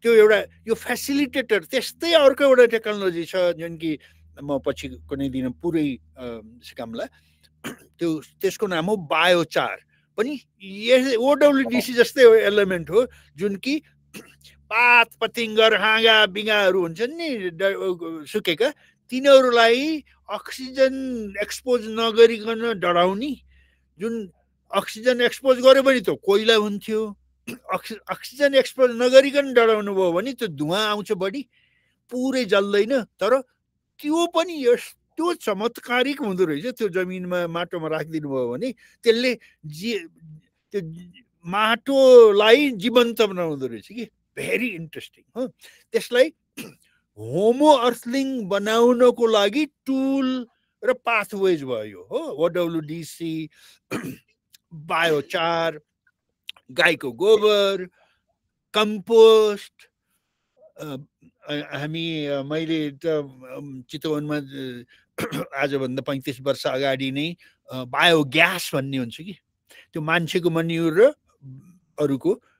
त्यो एउटा यो फेसिलिटेटर। त्यस्तै अर्को एउटा टेक्नोलोजी छ जुन कि म पछि कुनै दिन पुरै सिकाउँला। त्यसको नाम हो बायोचार। पनि ओडब्ल्युडिसी जस्तै एलिमेन्ट हो जुन कि पात पतिङ्गर हाँगा बिगाहरू हुन्छन् नि सुकेका, तिनीहरूलाई अक्सिजन एक्सपोज नगरिकन डढाउने। जुन अक्सिजन एक्सपोज गर्यो भने त कोइला हुन्थ्यो, अक्सिजन एक्सपोज नगरिकन डढाउनु भयो भने त्यो धुवा आउँछ बढी, पुरै जल्दैन। तर त्यो पनि यस्तो चमत्कारिक हुँदो रहेछ। त्यो जमिनमा माटोमा राखिदिनु भयो भने त्यसले त्यो माटोलाई जीवन्त बनाउँदो रहेछ कि। भेरी इन्ट्रेस्टिङ हो। त्यसलाई होमो अर्थलिङ बनाउनको लागि टुल र पाथवेज भयो हो। ओडब्ल्युडिसी, बायोचार, गाईको गोबर, कम्पोस्ट। मैले त चितवनमा आजभन्दा 35 वर्ष अगाडि नै बायोग्यास भन्ने हुन्छ कि, त्यो मान्छेको मन्युर र अरूको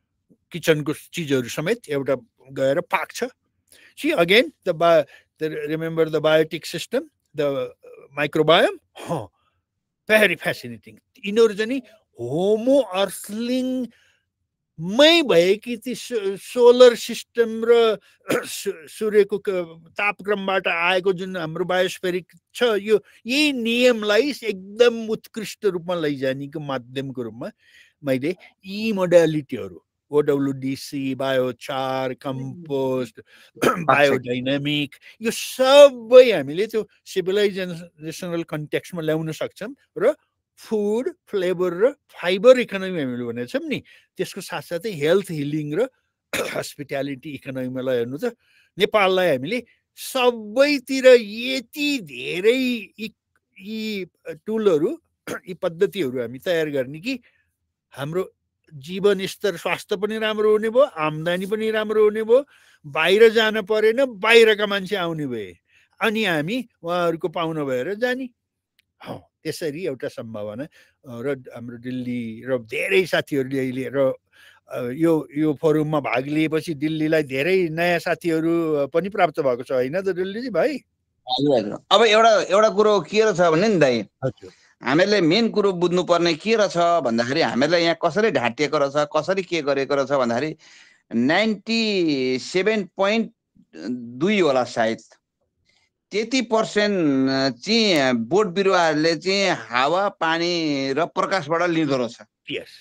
किचनको चिजहरू समेत एउटा गएर पाक्छ। See again remember the biotic system, the microbiome. Very fascinating. यिनीहरू चाहिँ होमो अर्थलिङ मै भएकी ती सोलर सिस्टम र सूर्यको तापक्रमबाट आएको जुन हाम्रो बायोस्फेरिक छ, यो यही नियमलाई एकदम उत्कृष्ट रूपमा लैजानेको माध्यमको रूपमा मैले यी मोडालिटीहरू ओडब्ल्युडिसी, बायोचार, कम्पोस्ट, बायोडाइनामिक, यो सबै हामीले त्यो सिभिलाइजेसनल कन्टेक्स्टमा ल्याउन सक्छौँ र फुड, फ्लेभर र फाइबर इकोनोमी हामीले भनेको छौँ नि, त्यसको साथसाथै हेल्थ, हिलिङ र हस्पिटालिटी इकोनोमीलाई हेर्नु त नेपाललाई हामीले सबैतिर यति धेरै यी टुलहरू, यी पद्धतिहरू हामी तयार गर्ने कि हाम्रो जीवन स्तर, स्वास्थ्य पनि राम्रो हुने भयो, आम्दानी पनि राम्रो हुने भयो, बाहिर जान परेन, बाहिरका मान्छे आउने भए, अनि हामी उहाँहरूको पाहुना भएर जाने। त्यसरी एउटा सम्भावना र हाम्रो दिल्ली र धेरै साथीहरूले अहिले र यो फोरममा भाग लिएपछि दिल्लीलाई धेरै नयाँ साथीहरू पनि प्राप्त भएको छ, होइन त दिल्लीजी भाइ? हजुर। अब एउटा कुरो के रहेछ भने नि दाइ, हामीहरूले मेन कुरो बुझ्नुपर्ने के रहेछ भन्दाखेरि हामीहरूलाई यहाँ कसरी ढाटिएको रहेछ, कसरी के गरेको रहेछ भन्दाखेरि 97.2 होला सायद, त्यति % चाहिँ बोट बिरुवाहरूले चाहिँ हावा, पानी र प्रकाशबाट लिँदो रहेछ।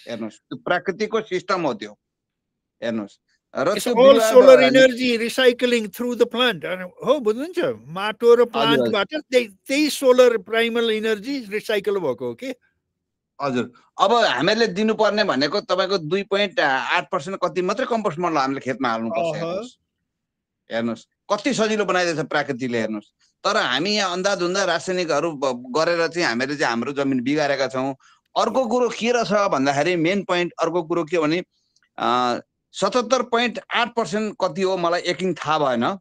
हेर्नुहोस्, त्यो प्राकृतिकको सिस्टम हो त्यो। हेर्नुहोस्, र solar energy recycling through the plant हो, बुझ्नुहुन्छ? माटो र प्लान्टबाट त्यही सोलर प्राइमल एनर्जी रिसाइकल भएको हो कि। हजुर। अब हामीहरूले दिनुपर्ने भनेको तपाईँको 2.8% कति मात्रै कम्पोस्ट मल हामीले खेतमा हाल्नुपर्छ। हेर्नुहोस् कति सजिलो बनाइदिएछ प्रकृतिले। हेर्नुहोस्, तर हामी यहाँ अन्धाधुन्दा रासायनिकहरू गरेर चाहिँ हामीले चाहिँ हाम्रो जमिन बिगारेका छौँ। अर्को कुरो के रहेछ भन्दाखेरि मेन पोइन्ट अर्को कुरो के भने 77.8% कति हो मलाई एकिङ थाहा भएन।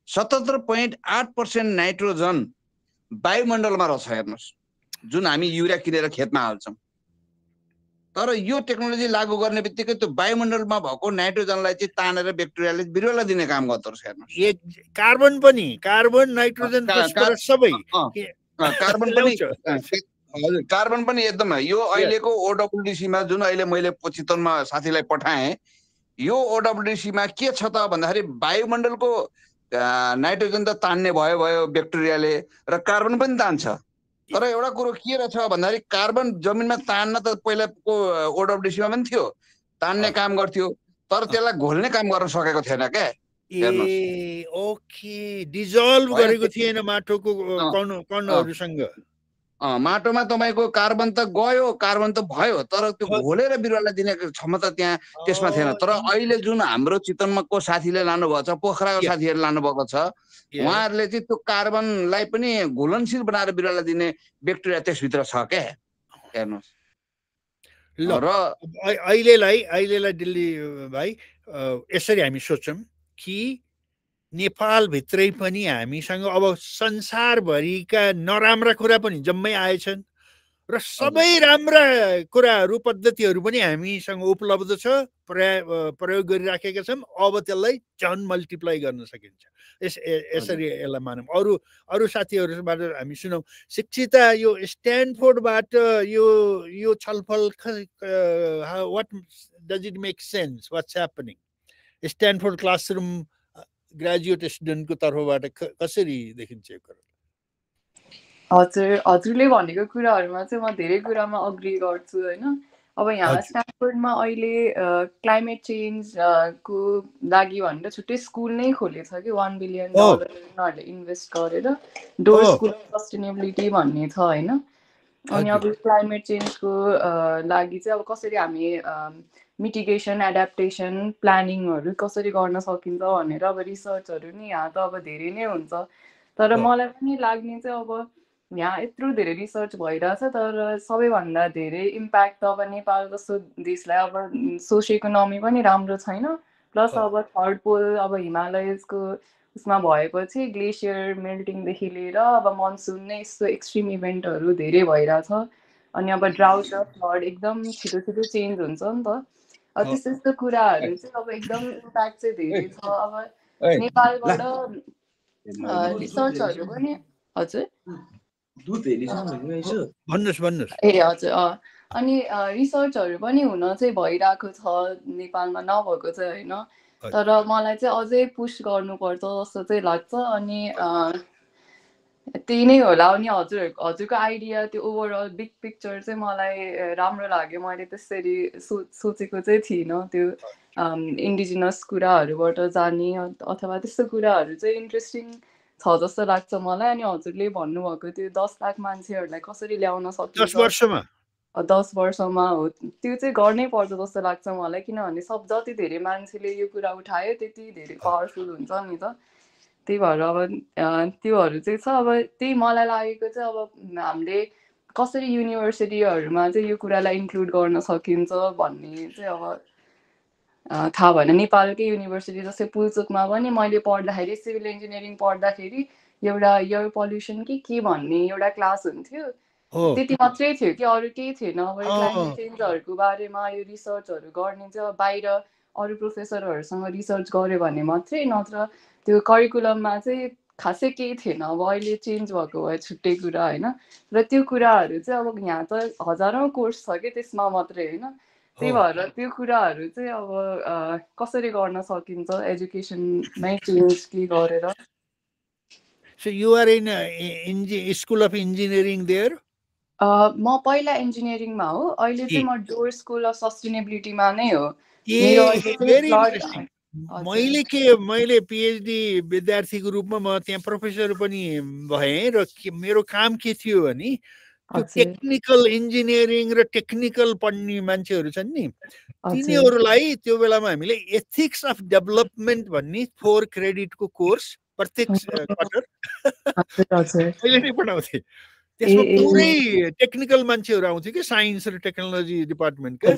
77.8% नाइट्रोजन वायुमण्डलमा रहेछ। हेर्नुहोस्, जुन हामी युरिया किनेर खेतमा हाल्छौँ, तर यो टेक्नोलोजी लागू गर्ने बित्तिकै त्यो वायुमण्डलमा भएको नाइट्रोजनलाई चाहिँ तानेर ब्याक्टेरियाले बिरुवालाई दिने काम गर्दो रहेछ। हेर्नुहोस्, कार्बन पनि, कार्बन, नाइट्रोजन, फस्फरस सबै, कार्बन पनि, हजुर कार्बन पनि एकदम। यो अहिलेको ओडब्ल्युडिसीमा जुन अहिले मैले चितवनमा साथीलाई पठाएँ, यो ओडब्ल्युडिसीमा के छ त भन्दाखेरि वायुमण्डलको नाइट्रोजन त तान्ने भयो ब्याक्टेरियाले, र कार्बन पनि तान्छ। तर एउटा कुरो के रहेछ भन्दाखेरि कार्बन जमिनमा तान्न त पहिलाको ओडब्ल्युडिसीमा पनि थियो, तान्ने काम गर्थ्यो, तर त्यसलाई घोल्ने काम गर्न सकेको थिएन क्या। ओके, डिजल्भ गरेको थिएन माटोको कणहरूसँग। माटोमा तपाईँको कार्बन त गयो, कार्बन त भयो, तर त्यो घोलेर बिरुवालाई दिने क्षमता त्यहाँ त्यसमा थिएन। तर अहिले जुन हाम्रो चितवनको साथीले लानुभएको छ, पोखराको साथीहरूले लानुभएको छ, उहाँहरूले चाहिँ त्यो कार्बनलाई पनि घुलनशील बनाएर बिरुवालाई दिने ब्याक्टेरिया त्यसभित्र छ क्या। हेर्नुहोस्, ल र अहिलेलाई दिल्ली भाइ यसरी हामी सोचौँ कि नेपालभित्रै पनि हामीसँग अब संसारभरिका नराम्रा कुरा पनि जम्मै आएछन् र सबै राम्रा कुराहरू पद्धतिहरू पनि हामीसँग उपलब्ध छ, प्रयोग गरिराखेका छौँ। अब त्यसलाई झन् मल्टिप्लाई गर्न सकिन्छ। यसरी यसलाई मानौँ। अरू साथीहरूबाट हामी सुनौँ, शिक्षिता यो स्ट्यान्डफोर्डबाट यो छलफल what does it make sense, what's happening? Stanford classroom graduate स्टुडेन्टको तर्फबाट कसरी देखिन्छ यो कुरा? हजुरले भनेको कुराहरूमा चाहिँ म धेरै कुरामा अग्री गर्छु होइन। अब यहाँ स्ट्यान्डफोर्डमा अहिले क्लाइमेट चेन्ज को लागि भनेर छुट्टै स्कुल नै खोलेछ कि $1 बिलियन उनीहरूले इन्भेस्ट गरेर डोर स्कुल सस्टेनेबिलिटी भन्ने छ होइन। अनि अब क्लाइमेट चेन्जको लागि चाहिँ अब कसरी हामी मिटिगेसन एडाप्टेसन प्लानिङहरू कसरी गर्न सकिन्छ भनेर अब रिसर्चहरू नि यहाँ त अब धेरै नै हुन्छ। तर मलाई पनि लाग्ने चाहिँ अब यहाँ यत्रो धेरै रिसर्च भइरहेछ तर सबैभन्दा धेरै इम्प्याक्ट त अब नेपाल जस्तो देशलाई अब सोसियो इकोनोमी पनि राम्रो छैन, प्लस अब थर्ड पोल अब हिमालयसको उसमा भएपछि ग्लेसियर मेल्टिङदेखि लिएर अब मनसुन नै यस्तो एक्सट्रिम इभेन्टहरू धेरै भइरहेछ। अनि अब ड्राउट र फ्लड एकदम छिटो छिटो चेन्ज हुन्छ नि त। त्यस्तो यस्तो कुराहरू चाहिँ अब एकदम इम्प्याक्ट चाहिँ धेरै छ। अब नेपालबाट रिसर्चहरू पनि हजुर भन्नुहोस्। ए हजुर अनि रिसर्चहरू पनि हुन चाहिँ भइरहेको छ नेपालमा, नभएको चाहिँ होइन। तर मलाई चाहिँ अझै पुस गर्नुपर्छ जस्तो चाहिँ लाग्छ। अनि त्यही नै होला। अनि हजुरको आइडिया त्यो ओभरअल बिग पिक्चर चाहिँ मलाई राम्रो लाग्यो। मैले त्यसरी सोचेको चाहिँ थिइनँ। त्यो इन्डिजिनस कुराहरूबाट जाने अथवा त्यस्तो कुराहरू चाहिँ इन्ट्रेस्टिङ छ जस्तो लाग्छ मलाई। अनि हजुरले भन्नुभएको त्यो 10 लाख मान्छेहरूलाई कसरी ल्याउन सकिन्छ 10 वर्षमा हो, त्यो चाहिँ गर्नै पर्छ जस्तो लाग्छ मलाई। किनभने जति धेरै मान्छेले यो कुरा उठायो त्यति धेरै पावरफुल हुन्छ नि त। त्यही भएर अब त्योहरू चाहिँ छ। अब त्यही मलाई लागेको चाहिँ अब हामीले कसरी युनिभर्सिटीहरूमा चाहिँ यो कुरालाई इन्क्लुड गर्न सकिन्छ भन्ने चाहिँ अब थाहा भएन। नेपालकै युनिभर्सिटी जस्तै पुल्चोकमा पनि मैले पढ्दाखेरि सिभिल इन्जिनियरिङ पढ्दाखेरि एउटा एयर पल्युसन के भन्ने एउटा क्लास हुन्थ्यो, त्यति मात्रै थियो कि अरू केही थिएन। अब क्लाइमेट चेन्जहरूको बारेमा यो रिसर्चहरू गर्ने चाहिँ अब बाहिर अरू प्रोफेसरहरूसँग रिसर्च गऱ्यो भने मात्रै, नत्र त्यो करिकुलममा चाहिँ खासै केही थिएन। अब अहिले चेन्ज भएको भए छुट्टै कुरा होइन। र त्यो कुराहरू चाहिँ अब यहाँ त हजारौँ कोर्स छ कि त्यसमा मात्रै होइन। त्यही भएर त्यो कुराहरू चाहिँ अब कसरी गर्न सकिन्छ एजुकेसनमै चेन्ज के गरेर। So you are in School of Engineering there? म पहिला इन्जिनियरिङमा हो, अहिले चाहिँ म डोर स्कुल अफ सस्टेनेबिलिटीमा नै हो। मैले पिएचडी विद्यार्थीको रूपमा म त्यहाँ प्रोफेसर पनि भएँ र मेरो काम के थियो भने टेक्निकल इन्जिनियरिङ र टेक्निकल पढ्ने मान्छेहरू छन् नि, तिनीहरूलाई त्यो बेलामा हामीले एथिक्स अफ डेभलपमेन्ट भन्ने 4 क्रेडिटको कोर्स प्रत्येक क्वार्टर अहिले नै पढाउँथे। त्यसमा पुरै टेक्निकल मान्छेहरू आउँथ्यो कि साइन्स र technology डिपार्टमेन्टका।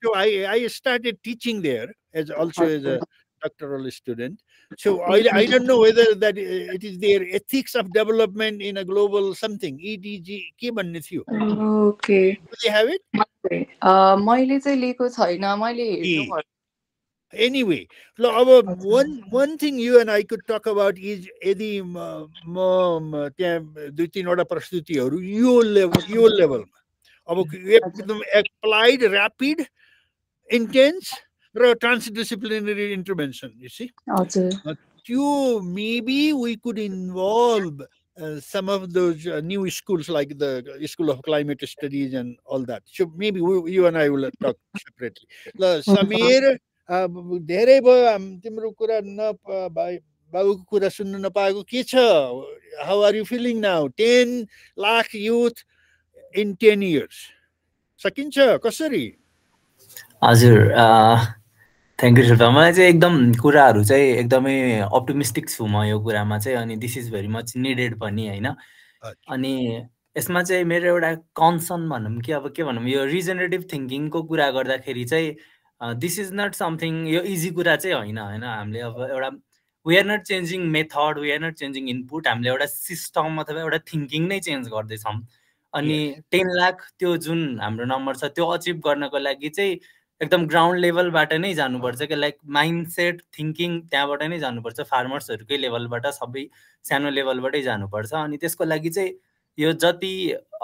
So I started teaching there as a doctoral student. So I don't know whether that it is their ethics of development in a global something EDG के भन्ने थियो. Okay. Do they have it? मैले चाहिँ लिएको छैन, मैले हेर्नु पर्छ. Anyway, one thing you and I could talk about is यदि म त्यहाँ 2-3 वटा प्रस्तुतिहरू यो लेभलमा अब एकदम एप्लाइड ऱ्यापिड इन्टेन्स र ट्रान्सडिसिप्लिनरी intervention, you see. Maybe we could involve some of those new schools like the School of Climate Studies and all that. So maybe you and I will talk separately. Samir, धेरै भयो तिम्रो कुरा बाबुको कुरा सुन्नु नपाएको के छ? How are you feeling now? 10 lakh youth in 10 years. सकिन्छ कसरी? हजुर, थ्याङ्क यू सर। मलाई चाहिँ एकदम कुराहरू चाहिँ एकदमै अप्टिमिस्टिक छु म यो कुरामा चाहिँ। अनि this is very much needed पनि होइन। अनि यसमा चाहिँ मेरो एउटा कन्सर्न भनौँ कि अब के भनौँ यो रिजनेटिभ थिङ्किङको कुरा गर्दाखेरि चाहिँ दिस इज नट समथिङ यो इजी कुरा चाहिँ होइन हामीले अब एउटा we are not changing method we are not changing input हामीले एउटा सिस्टम अथवा एउटा थिङ्किङ नै चेन्ज गर्दैछौँ अनि 10 लाख त्यो जुन हाम्रो नम्बर छ त्यो अचिभ गर्नको लागि चाहिँ एकदम ग्राउन्ड लेभलबाट नै जानुपर्छ कि लाइक माइन्डसेट थिङ्किङ त्यहाँबाट नै जानुपर्छ फार्मर्सहरूकै लेभलबाट सबै सानो लेभलबाटै जानुपर्छ अनि त्यसको लागि चाहिँ यो जति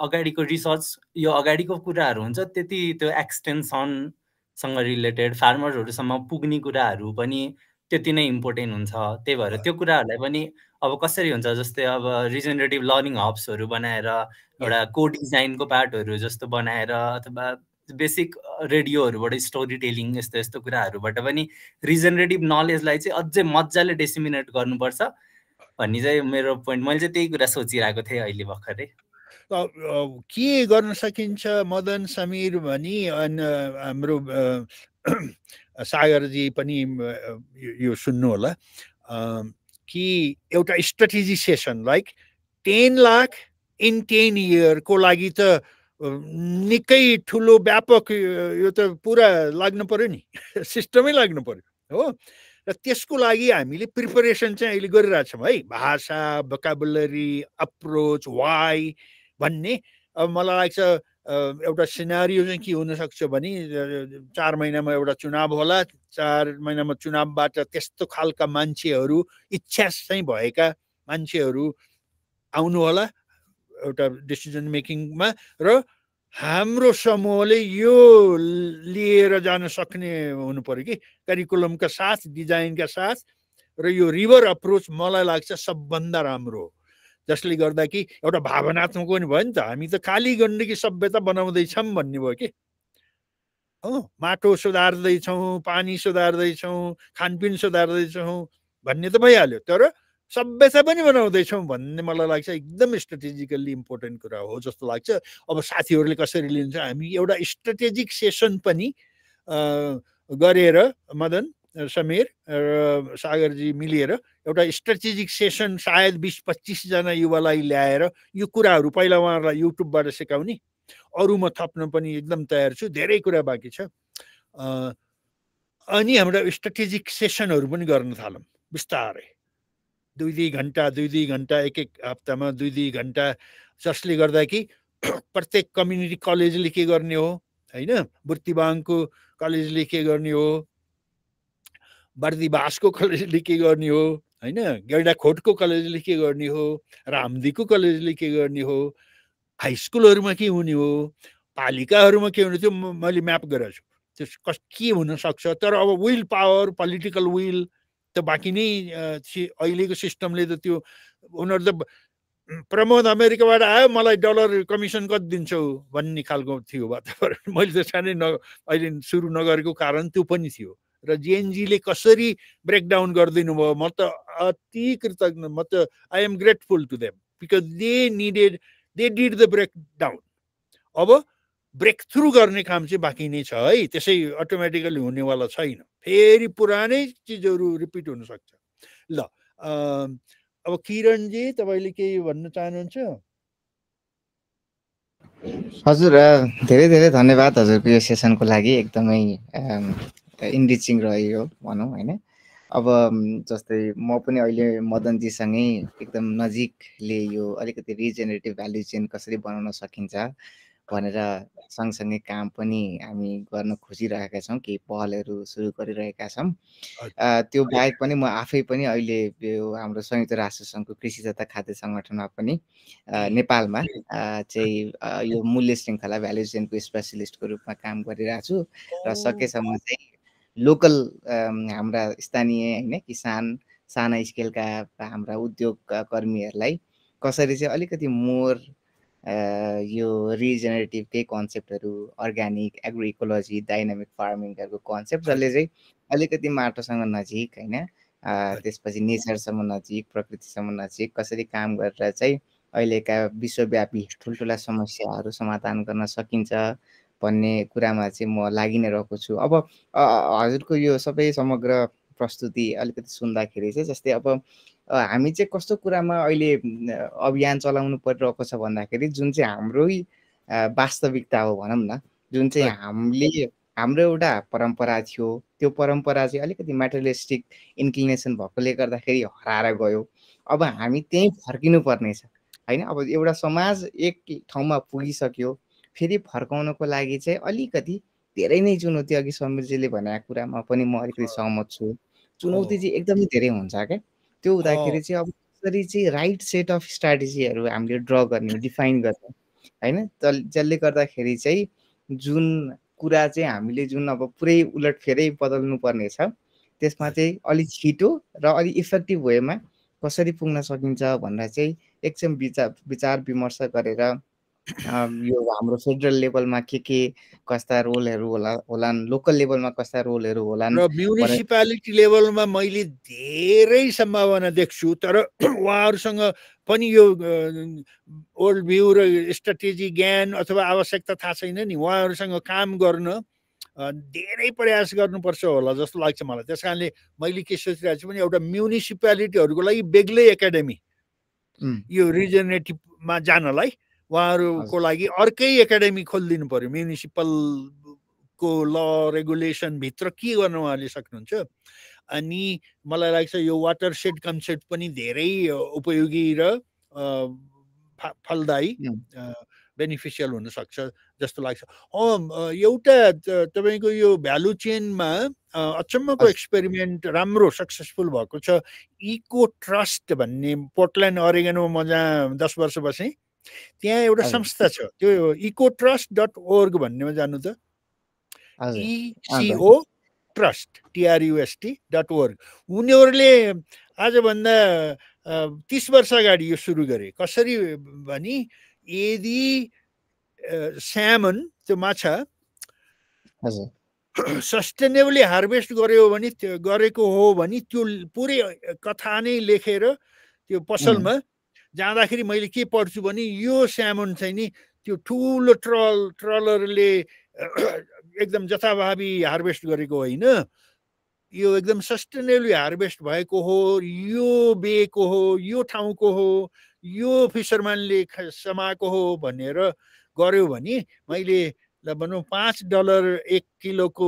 अगाडिको रिसर्च यो अगाडिको कुराहरू हुन्छ त्यति त्यो एक्सटेन्सनसँग रिलेटेड फार्मरहरूसम्म पुग्ने कुराहरू पनि त्यति नै इम्पोर्टेन्ट हुन्छ त्यही भएर त्यो कुराहरूलाई पनि अब कसरी हुन्छ जस्तै अब रिजनरेटिभ लर्निङ हब्सहरू बनाएर एउटा को डिजाइनको पार्टहरू जस्तो बनाएर अथवा बेसिक रेडियोहरूबाट स्टोरी टेलिङ यस्तो यस्तो कुराहरूबाट पनि रिजनरेटिभ नलेजलाई चाहिँ अझै मजाले डेसिमिनेट गर्नुपर्छ भन्ने चाहिँ मेरो पोइन्ट मैले चाहिँ त्यही कुरा सोचिरहेको थिएँ अहिले भर्खरै के गर्न सकिन्छ मदन समीर भनी हाम्रो सागरजी पनि यो सुन्नु होला कि एउटा strategy session like 10 lakh in 10 year को लागि त निकै ठुलो व्यापक यो त पुरा लाग्नु पर्यो नि सिस्टमै लाग्नु पर्यो हो र त्यसको लागि हामीले प्रिपरेसन चाहिँ अहिले गरिरहेछौँ है भाषा भोकाबुलरी अप्रोच वाइ भन्ने अब मलाई लाग्छ एउटा सिनारियो चाहिँ के हुनसक्छ भने 4 महिनामा एउटा चुनाव होला 4 महिनामा चुनावबाट त्यस्तो खालका मान्छेहरू इच्छा चाहिँ भएका मान्छेहरू आउनु होला एउटा डिसिजन मेकिङमा र हाम्रो समूहले यो लिएर जान सक्ने हुनु पर्यो कि करिकुलमका साथ डिजाइनका साथ र यो रिभर अप्रोच मलाई लाग्छ सबभन्दा राम्रो हो जसले गर्दा कि एउटा भावनात्मक पनि भयो नि त हामी त काली गण्डकी सभ्यता बनाउँदैछौँ भन्ने भयो कि हो माटो सुधार्दैछौँ पानी सुधार्दैछौँ खानपिन सुधार्दैछौँ भन्ने त भइहाल्यो तर सभ्यता पनि बनाउँदैछौँ भन्ने मलाई लाग्छ एकदम स्ट्रेटेजिकल्ली इम्पोर्टेन्ट कुरा हो जस्तो लाग्छ अब साथीहरूले कसरी लिन्छ हामी एउटा स्ट्रेटेजिक सेसन पनि गरेर मदन समीर र सागरजी मिलेर एउटा स्ट्रेटेजिक सेसन सायद 20-25 जना युवालाई ल्याएर यो कुराहरू पहिला उहाँहरूलाई युट्युबबाट सिकाउने अरू म थप्न पनि एकदम तयार छु धेरै कुरा बाँकी छ अनि हाम्रो स्ट्रेटेजिक सेसनहरू पनि गर्न थालौँ बिस्तारै 2-2 घन्टा एक हप्तामा 2-2 घन्टा जसले गर्दा कि प्रत्येक कम्युनिटी कलेजले के गर्ने हो हैन बुर्तिबाङको कलेजले के गर्ने हो बर्दिवासको कलेजले के गर्ने हो हैन गैडाखोटको कलेजले के गर्ने हो रामदीको कलेजले के गर्ने हो हाई स्कुलहरुमा के हुने हो पालिकाहरुमा के हुने त्यो मैले म्याप गरेछु त्यो के हुन सक्छ तर अब विल पावर पोलिटिकल विल त बाँकी नै अहिलेको सिस्टमले त त्यो उनीहरु त प्रमोद अमेरिकाबाट आयो मलाई डलर कमिसन कति दिन्छौ भन्ने खालको थियो वातावरण मैले त सानै अहिले सुरु नगरेको कारण त्यो पनि थियो र जेएनजीले कसरी ब्रेकडाउन गरिदिनु भयो म त अति कृतज्ञ म त I am grateful to them because they did the breakdown अब ब्रेक थ्रु गर्ने काम चाहिँ बाँकी नै छ है त्यसै अटोमेटिकली हुनेवाला छैन फेरि पुरानै चिजहरू रिपिट हुन सक्छ ल अब किरणजी तपाईले केही भन्न चाहनुहुन्छ हजुर धेरै धेरै धन्यवाद हजुरको यो सेसनको लागि एकदमै इन्रिचिङ रह्यो भनौँ हैन अब जस्तै म पनि अहिले मदनजीसँगै एकदम नजिकले यो अलिकति रिजेनेरेटिभ भ्याल्यु चेन कसरी बनाउन सकिन्छ भनेर सँगसँगै काम पनि हामी गर्न खोजिरहेका छौँ केही पहलहरू सुरु गरिरहेका छौँ त्यो बाहेक पनि म आफै पनि अहिले यो हाम्रो संयुक्त राष्ट्र सङ्घको कृषि तथा खाद्य सङ्गठनमा पनि नेपालमा चाहिँ यो मूल्य श्रृङ्खला भ्याल्यु चेनको स्पेसलिस्टको रूपमा काम गरिरहेको छु र सकेसम्म चाहिँ लोकल हाम्रा स्थानीय हैन किसान साना स्केलका हाम्रा उद्योग कर्मीहरूलाई कसरी चाहिँ अलिकति मोर यो रिजेनेरेटिभकै कन्सेप्टहरू अर्ग्यानिक एग्रो इकोलोजी डाइनामिक फार्मिङहरूको कन्सेप्ट जसले चाहिँ अलिकति माटोसँग नजिक हैन त्यसपछि नेचरसँग नजिक प्रकृतिसँग नजिक कसरी काम गरेर चाहिँ अहिलेका विश्वव्यापी ठुल्ठुला समस्याहरू समाधान गर्न सकिन्छ भन्ने कुरामा चाहिँ म लागि नै रहेको छु अब हजुरको यो सबै समग्र प्रस्तुति अलिकति सुन्दाखेरि चाहिँ जस्तै अब हामी चाहिँ कस्तो कुरामा अहिले अभियान चलाउनु परिरहेको छ भन्दाखेरि जुन चाहिँ हाम्रै वास्तविकता हो भनौँ न, जुन चाहिँ हाम्रो एउटा परम्परा थियो, त्यो परम्परा चाहिँ अलिकति मेटेरियलिस्टिक इन्क्लिनेसन भएकोले गर्दाखेरि हराएर गयो। अब हामी त्यहीँ फर्किनु पर्नेछ होइन। अब एउटा समाज एक ठाउँमा पुगिसक्यो, फेरि फर्काउनको लागि चाहिँ अलिकति धेरै नै चुनौती, अघि समीरजीले भनेको कुरामा पनि म अलिकति सहमत छु। चुनौती चाहिँ एकदमै धेरै हुन्छ क्या। त्यो हुँदाखेरि चाहिँ अब कसरी चाहिँ राइट सेट अफ स्ट्राटेजीहरू हामीले ड्र गर्ने, डिफाइन गर्ने होइन, जसले गर्दाखेरि चाहिँ जुन कुरा चाहिँ हामीले जुन अब पुरै उलटफेरै बदल्नु पर्ने छ त्यसमा चाहिँ अलिक छिटो र अलिक इफेक्टिभ वेमा कसरी पुग्न सकिन्छ भनेर चाहिँ एकछिन विचार विमर्श गरेर यो हाम्रो फेडरल लेभलमा के कस्ता रोलहरू होलान्, लोकल लेभलमा कस्ता रोलहरू होलान् र म्युनिसिपालिटी लेभलमा मैले धेरै सम्भावना देख्छु। तर उहाँहरूसँग पनि यो ओल्ड भ्यू र स्ट्राटेजी ज्ञान अथवा आवश्यकता थाहा छैन नि, उहाँहरूसँग काम गर्न धेरै प्रयास गर्नुपर्छ होला जस्तो लाग्छ मलाई। त्यस कारणले मैले के सोचिरहेको छु भने एउटा म्युनिसिपालिटीहरूको लागि बेग्लै एकाडेमी, यो रिजनेटिभमा जानलाई उहाँहरूको लागि अर्कै एकाडेमी खोलिदिनु पर्यो। म्युनिसिपलको ल रेगुलेसन भित्र के गर्न उहाँले सक्नुहुन्छ। अनि मलाई लाग्छ यो वाटर सेड कन्सेप्ट पनि धेरै उपयोगी र फलदायी बेनिफिसियल हुनसक्छ जस्तो लाग्छ। एउटा तपाईँको यो भ्यालु चेनमा अचम्मको एक्सपेरिमेन्ट राम्रो सक्सेसफुल भएको छ, इको ट्रस्ट भन्ने। पोर्टल्यान्ड अरेगनमा म जहाँ 10 वर्ष बसेँ त्यहाँ एउटा संस्था छ, त्यो ecotrust.org भन्नेमा जानु त, ECO ट्रस्ट TRUST.org। उनीहरूले आजभन्दा 30 वर्ष अगाडि यो सुरु गरे। कसरी भने यदि स्यामन त्यो माछा सस्टेनेबली हार्भेस्ट गरेको हो भने त्यो पुरै कथा नै लेखेर त्यो पसलमा जाँदाखेरि मैले के पढ्छु भने यो स्यामन चाहिँ नि त्यो ठुलो ट्रलरले एकदम जथाभावी हार्भेस्ट गरेको होइन, यो एकदम सस्टेनेबली हार्भेस्ट भएको हो, यो बेको हो, यो ठाउँको हो, यो फिसरम्यानले समाएको हो भनेर गर्यो भने मैले भनौँ $5 1 किलोको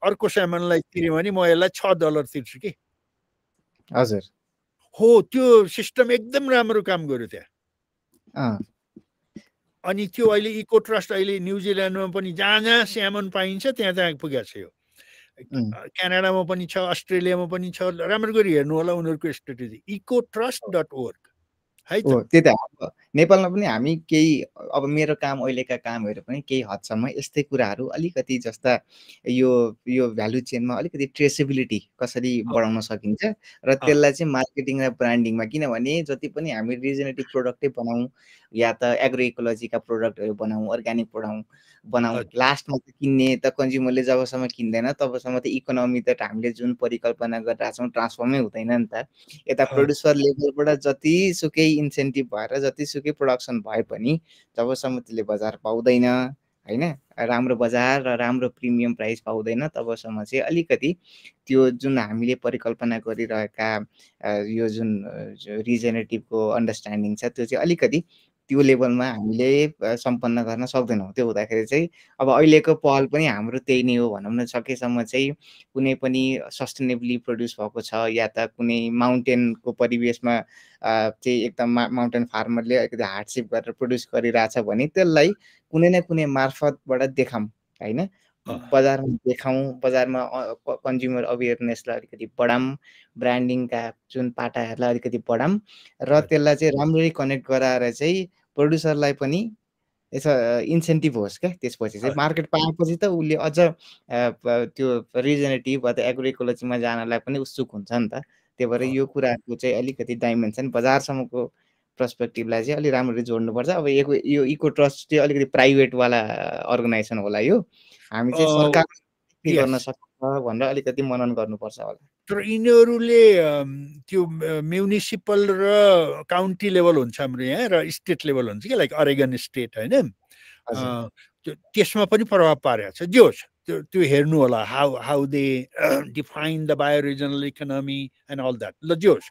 अर्को स्यामनलाई तिर्यो भने म यसलाई $6 तिर्छु कि। हजुर हो, त्यो सिस्टम एकदम राम्रो काम गर्यो त्यहाँ। अनि त्यो अहिले इको ट्रस्ट अहिले न्युजिल्यान्डमा पनि जहाँ स्यामन पाइन्छ त्यहाँ पुगेको छ। यो क्यानाडामा पनि छ, अस्ट्रेलियामा पनि छ। राम्रो गरी हेर्नु होला उनीहरूको स्ट्रेटेजी ecotrust.org है त। त्यही त नेपालमा पनि हामी केही अब मेरो काम अहिलेका कामहरू पनि केही हदसम्म यस्तै कुराहरू अलिकति जस्ता यो भ्यालु चेनमा अलिकति ट्रेसेबिलिटी कसरी बढाउन सकिन्छ र त्यसलाई चाहिँ मार्केटिङ र ब्रान्डिङमा, किनभने जति पनि हामी रिजनेटिभ प्रोडक्टै बनाऊ या त एग्रो इकोलोजीका प्रोडक्टहरू बनाऊ, अर्ग्यानिक बनाऊ, लास्टमा त किन्ने त कन्ज्युमरले जबसम्म किन्दैन तबसम्म त इकोनोमी त हामीले जुन परिकल्पना गरिरहेको छौँ ट्रान्सफर्मै हुँदैन नि त। यता प्रोड्युसर लेभलबाट जतिसुकै इन्सेन्टिभ भएर जतिसुकै प्रोडक्सन भए पनि जबसम्म त्यसले बजार पाउँदैन होइन, राम्रो बजार र राम्रो प्रिमियम प्राइस पाउँदैन तबसम्म चाहिँ अलिकति त्यो जुन हामीले परिकल्पना गरिरहेका यो जुन रिजनेटिभको अन्डरस्ट्यान्डिङ छ त्यो चाहिँ अलिकति त्यो लेभलमा हामीले सम्पन्न गर्न सक्दैनौँ। त्यो हुँदाखेरि चाहिँ अब अहिलेको पहल पनि हाम्रो त्यही नै हो भनौँ न। सकेसम्म चाहिँ कुनै पनि सस्टेनेबली प्रड्युस भएको छ या त कुनै माउन्टेनको परिवेशमा चाहिँ एकदम माउन्टेन फार्मरले अलिकति हार्डसिप गरेर प्रड्युस गरिरहेछ भने त्यसलाई कुनै न कुनै मार्फतबाट देखाऊँ होइन, बजारमा देखाऊँ, बजारमा कन्ज्युमर अवेरनेसलाई अलिकति बढाऊँ, ब्रान्डिङका जुन पाटाहरूलाई अलिकति बढाऊँ र त्यसलाई चाहिँ राम्ररी कनेक्ट गराएर चाहिँ प्रड्युसरलाई पनि यसो इन्सेन्टिभ होस् क्या। त्यसपछि चाहिँ मार्केट पाएपछि त उसले अझ त्यो रिजनेटिभ अथवा एग्रो इकोलोजीमा जानलाई पनि उत्सुक हुन्छ नि त। त्यही भएर यो कुराको चाहिँ अलिकति डाइमेन्सन बजारसम्मको पर्सपेक्टिभलाई चाहिँ अलिक राम्ररी जोड्नुपर्छ। अब यो इको ट्रस्ट चाहिँ अलिकति प्राइभेटवाला अर्गनाइजेसन होला, यो हामी चाहिँ सरकार गर्न सक्छ भनेर अलिकति मनन गर्नुपर्छ होला। तर यिनीहरूले त्यो म्युनिसिपल र काउन्टी लेभल हुन्छ हाम्रो यहाँ र स्टेट लेभल हुन्छ कि, लाइक अरेगन स्टेट होइन, त्यसमा पनि प्रभाव पारेको छ। जे होस् त्यो हेर्नु होला how they define the bioregional economy and all that. ल जे होस्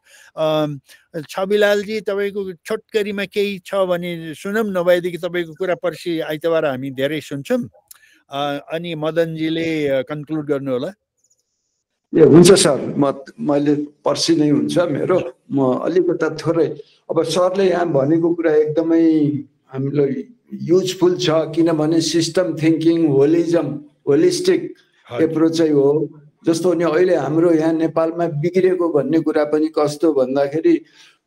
छविलालजी तपाईँको छोटकरीमा केही छ भने सुनौँ, नभएदेखि तपाईँको कुरा पर्सि आइतबार हामी धेरै सुन्छौँ। अनि मदनजीले कन्क्लुड गर्नु होला। ए हुन्छ सर, मैले पर्सि नै हुन्छ मेरो। म अलिकता थोरै अब सरले यहाँ भनेको कुरा एकदमै हामीलाई युजफुल छ, किनभने सिस्टम थिङ्किङ होलिस्टिक एप्रोच चाहिँ हो। जस्तो नि अहिले हाम्रो यहाँ नेपालमा बिग्रेको भन्ने कुरा पनि कस्तो भन्दाखेरि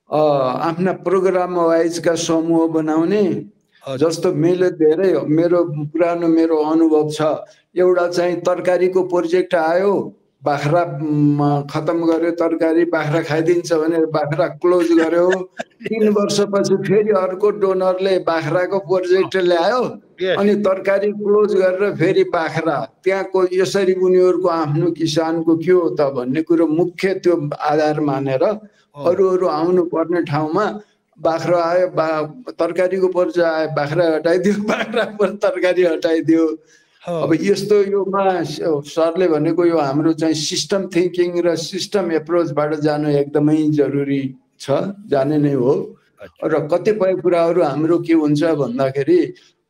आफ्ना प्रोग्राम वाइजका समूह बनाउने। जस्तो मेरो पुरानो अनुभव छ, एउटा चाहिँ तरकारीको प्रोजेक्ट आयो, बाख्रा खतम गर्यो, तरकारी बाख्रा खाइदिन्छ भनेर बाख्रा क्लोज गर्यो। 3 वर्षपछि फेरि अर्को डोनरले बाख्राको प्रोजेक्ट ल्यायो, अनि तरकारी क्लोज गरेर फेरि बाख्रा। त्यहाँको यसरी उनीहरूको आफ्नो किसानको के हो त भन्ने कुरो मुख्य त्यो आधार मानेर अरू आउनु पर्ने ठाउँमा बाख्रा आयो, तरकारीको प्रोजेक्ट आयो, बाख्रा हटाइदियो, बाख्रा तरकारी हटाइदियो। अब यस्तो योमा सरले भनेको यो हाम्रो चाहिँ सिस्टम थिङ्किङ र सिस्टम एप्रोचबाट जानु एकदमै जरुरी छ, जाने नै हो। र कतिपय कुराहरू हाम्रो के हुन्छ भन्दाखेरि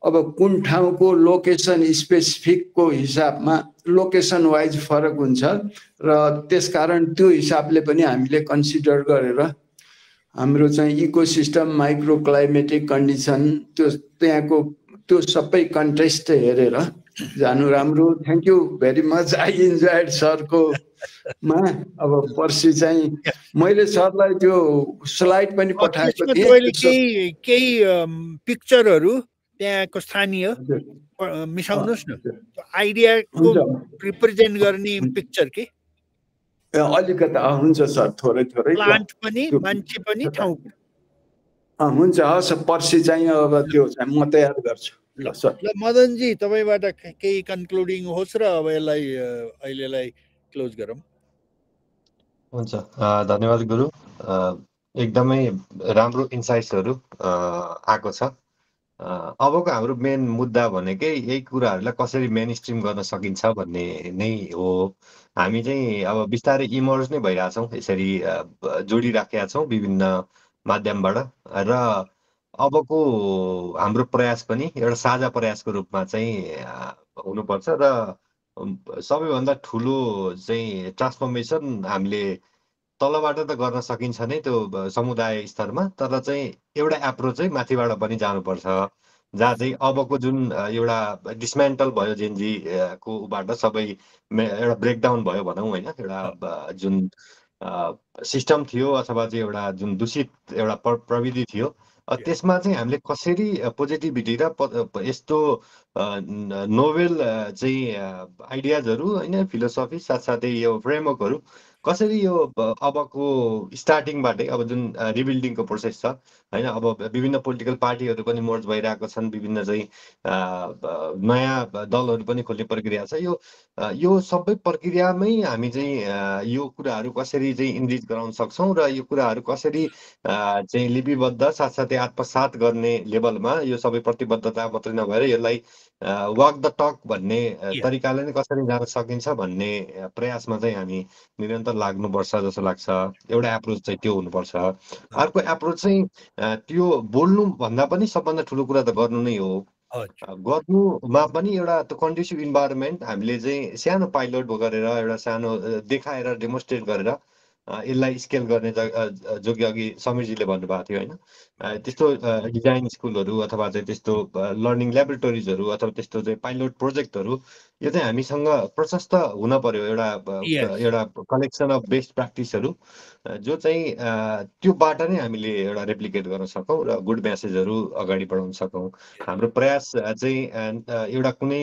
अब कुन ठाउँको लोकेसन स्पेसिफिकको हिसाबमा लोकेसन वाइज फरक हुन्छ र त्यसकारण त्यो हिसाबले पनि हामीले कन्सिडर गरेर हाम्रो चाहिँ इकोसिस्टम, माइक्रो क्लाइमेटिक कन्डिसन, त्यहाँको त्यो सबै कन्टेक्स्ट हेरेर जानु राम्रो। Thank you very much, I enjoyed सरको मा। अब पर्सि चाहिँ मैले सरलाई त्यो स्लाइड पनि पठाएको थिएँ, केही पिक्चरहरू त्यहाँको स्थानीय मिसाउनुहोस् न, आइडियाको रिप्रेजेन्ट गर्ने पिक्चर के अलिकता हुन्छ सर, थोरै प्लान्ट पनि मान्छे पनि ठाउँ हुन्छ। हस्, पर्सि चाहिँ अब त्यो चाहिँ म तयार गर्छु। ल मदनजी तपाईँबाट केही कन्क्लुडिङ होस् र अब यसलाई अहिलेलाई क्लोज गरौँ। हुन्छ, धन्यवाद गुरु। एकदमै राम्रो इन्साइट्सहरू आएको छ। अबको हाम्रो मेन मुद्दा भनेकै यही कुराहरूलाई कसरी मेन स्ट्रिम गर्न सकिन्छ भन्ने नै हो। हामी चाहिँ अब बिस्तारै इमर्ज नै भइरहेछौँ, यसरी जोडिराखेका छौँ विभिन्न माध्यमबाट। र अबको हाम्रो प्रयास पनि एउटा साझा प्रयासको रूपमा चाहिँ हुनुपर्छ। र सबैभन्दा ठुलो चाहिँ ट्रान्सफर्मेसन हामीले तलबाट त गर्न सकिन्छ नै त्यो समुदाय स्तरमा, तर चाहिँ एउटा एप्रोच चाहिँ माथिबाट पनि जानुपर्छ, जहाँ चाहिँ अबको जुन एउटा डिसमेन्टल भयो जेनजीको बाट सबै एउटा ब्रेकडाउन भयो भनौँ होइन, एउटा जुन सिस्टम थियो अथवा चाहिँ एउटा जुन दूषित एउटा प्रविधि थियो, त्यसमा चाहिँ हामीले कसरी पोजिटिभिटी र यस्तो नोभेल चाहिँ आइडियाजहरू होइन, फिलोसफी साथसाथै यो फ्रेमवर्कहरू कसरी यो अबको स्टार्टिङबाटै अब जुन रिबिल्डिङको प्रोसेस छ होइन, अब विभिन्न पोलिटिकल पार्टीहरू पनि मर्ज भइरहेको छन्, विभिन्न चाहिँ नयाँ दलहरू पनि खोल्ने प्रक्रिया छ। यो सबै प्रक्रियामै हामी चाहिँ यो कुराहरू कसरी चाहिँ इन्गेज गराउन सक्छौँ र यो कुराहरू कसरी चाहिँ लिपिबद्ध साथसाथै आत्मसात गर्ने लेभलमा यो सबै प्रतिबद्धता मात्रै नभएर यसलाई वाक द टक भन्ने तरिकाले नै कसरी जान सकिन्छ भन्ने प्रयासमा चाहिँ हामी निरन्तर लाग्नुपर्छ जस्तो लाग्छ। एउटा एप्रोच चाहिँ त्यो हुनुपर्छ। अर्को एप्रोच चाहिँ त्यो बोल्नु भन्दा पनि सबभन्दा ठुलो कुरा त गर्नु नै हो। गर्नुमा पनि एउटा त्यो कन्ड्युसिभ इन्भाइरोमेन्ट हामीले चाहिँ सानो पाइलट गरेर एउटा सानो देखाएर डेमोन्स्ट्रेट गरेर यसलाई स्केल गर्ने जो कि अघि समीरजीले भन्नुभएको थियो होइन, त्यस्तो डिजाइन स्कुलहरू अथवा चाहिँ त्यस्तो लर्निङ ल्याबोरेटोरिजहरू अथवा त्यस्तो चाहिँ पाइलट प्रोजेक्टहरू यो चाहिँ हामीसँग प्रशस्त हुन पर्यो। एउटा कलेक्सन अफ बेस्ट प्र्याक्टिसहरू जो चाहिँ त्योबाट नै हामीले एउटा रेप्लिकेट गर्न सकौँ र गुड म्यासेजहरू अगाडि बढाउन सकौँ। हाम्रो प्रयास चाहिँ एउटा कुनै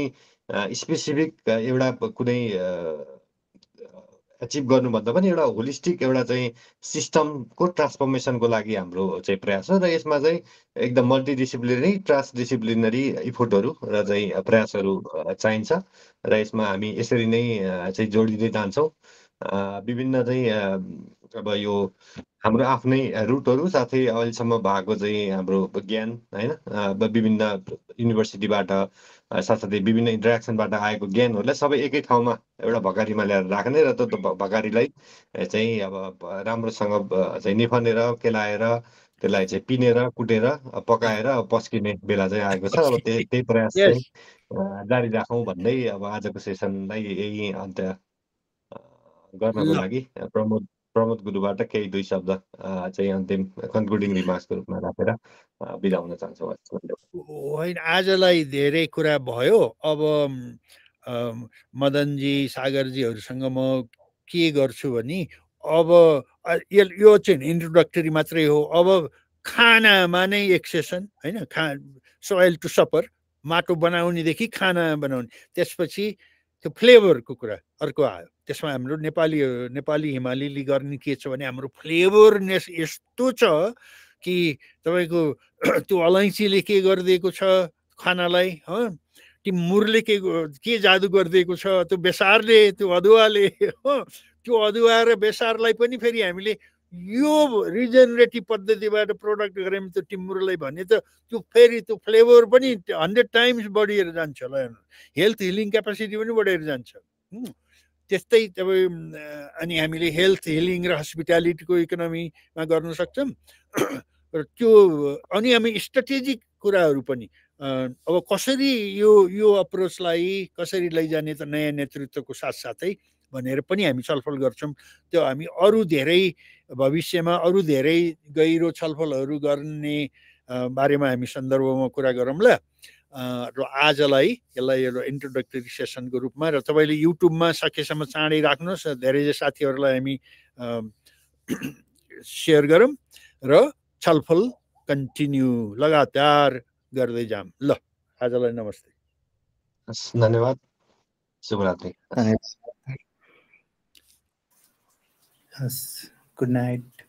स्पेसिफिक एउटा कुनै एचिभ गर्नुभन्दा पनि एउटा होलिस्टिक एउटा चाहिँ सिस्टमको ट्रान्सफर्मेसनको लागि हाम्रो चाहिँ प्रयास हो र यसमा चाहिँ एकदम मल्टिडिसिप्लिनरी ट्रान्सडिसिप्लिनरी इफोर्टहरू र चाहिँ प्रयासहरू चाहिन्छ र यसमा हामी यसरी नै चाहिँ जोडिँदै जान्छौँ। विभिन्न चाहिँ अब यो हाम्रो आफ्नै रुटहरू साथै अहिलेसम्म भएको चाहिँ हाम्रो ज्ञान होइन विभिन्न युनिभर्सिटीबाट साथसाथै विभिन्न इन्टरेक्सनबाट आएको ज्ञानहरूलाई सबै एकै ठाउँमा एउटा भकारीमा ल्याएर राख्ने र त्यो भकारीलाई चाहिँ अब राम्रोसँग चाहिँ निफनेर केलाएर त्यसलाई चाहिँ पिनेर कुटेर पकाएर पस्किने बेला चाहिँ आएको छ। अब त्यही प्रयास चाहिँ जारी राखौँ भन्दै अब आजको सेसनलाई यही अन्त्य गर्नको लागि प्रमोद गुरुबाट केही 2 शब्द चाहिँ अन्तिम कन्क्लुडिङ रिमार्क्सको रूपमा राखेर बिदा हुन चाहन्छु। होइन, आजलाई धेरै कुरा भयो। अब मदनजी सागरजीहरूसँग म के गर्छु भने अब यो चाहिँ इन्ट्रोडक्टरी मात्रै हो। अब खानामा नै एक सेसन होइन, सोइल टु सपर, माटो बनाउनेदेखि खाना बनाउने, त्यसपछि त्यो फ्लेभरको कुरा अर्को आयो। त्यसमा हाम्रो नेपाली हिमालीले गर्ने के छ भने हाम्रो फ्लेभरनेस यस्तो छ कि तपाईँको त्यो अलैँचीले के गरिदिएको छ खानालाई, टिमुरले के जादु गरिदिएको छ, त्यो बेसारले, त्यो अदुवाले, त्यो अदुवा र बेसारलाई पनि फेरि हामीले यो रिजेनरेटिभ पद्धतिबाट प्रोडक्ट गऱ्यौँ त्यो टिमुरलाई भने त त्यो फेरि त्यो फ्लेभर पनि 100 टाइम्स बढेर जान्छ होला, हेल्थ हिलिङ क्यापासिटी पनि बढेर जान्छ। त्यस्तै तपाईँ अनि हामीले हेल्थ हिलिङ र हस्पिटालिटीको इकोनोमीमा गर्न सक्छौँ र त्यो अनि हामी स्ट्राटेजिक कुराहरू पनि अब कसरी यो अप्रोचलाई कसरी लैजाने त नयाँ नेतृत्वको साथसाथै भनेर पनि हामी छलफल गर्छौँ। त्यो हामी अरू धेरै भविष्यमा अरू धेरै गहिरो छलफलहरू गर्ने बारेमा हामी सन्दर्भमा कुरा गरौँला। र आजलाई यसलाई एउटा इन्ट्रोडक्टरी सेसनको रूपमा र तपाईँले युट्युबमा सकेसम्म चाँडै राख्नुहोस्, धेरै साथीहरूलाई हामी सेयर गरौँ र छलफल कन्टिन्यू लगातार गर्दै जाऊँ। ल, आजलाई नमस्ते, धन्यवाद, शुभरात्रि, गुड नाइट।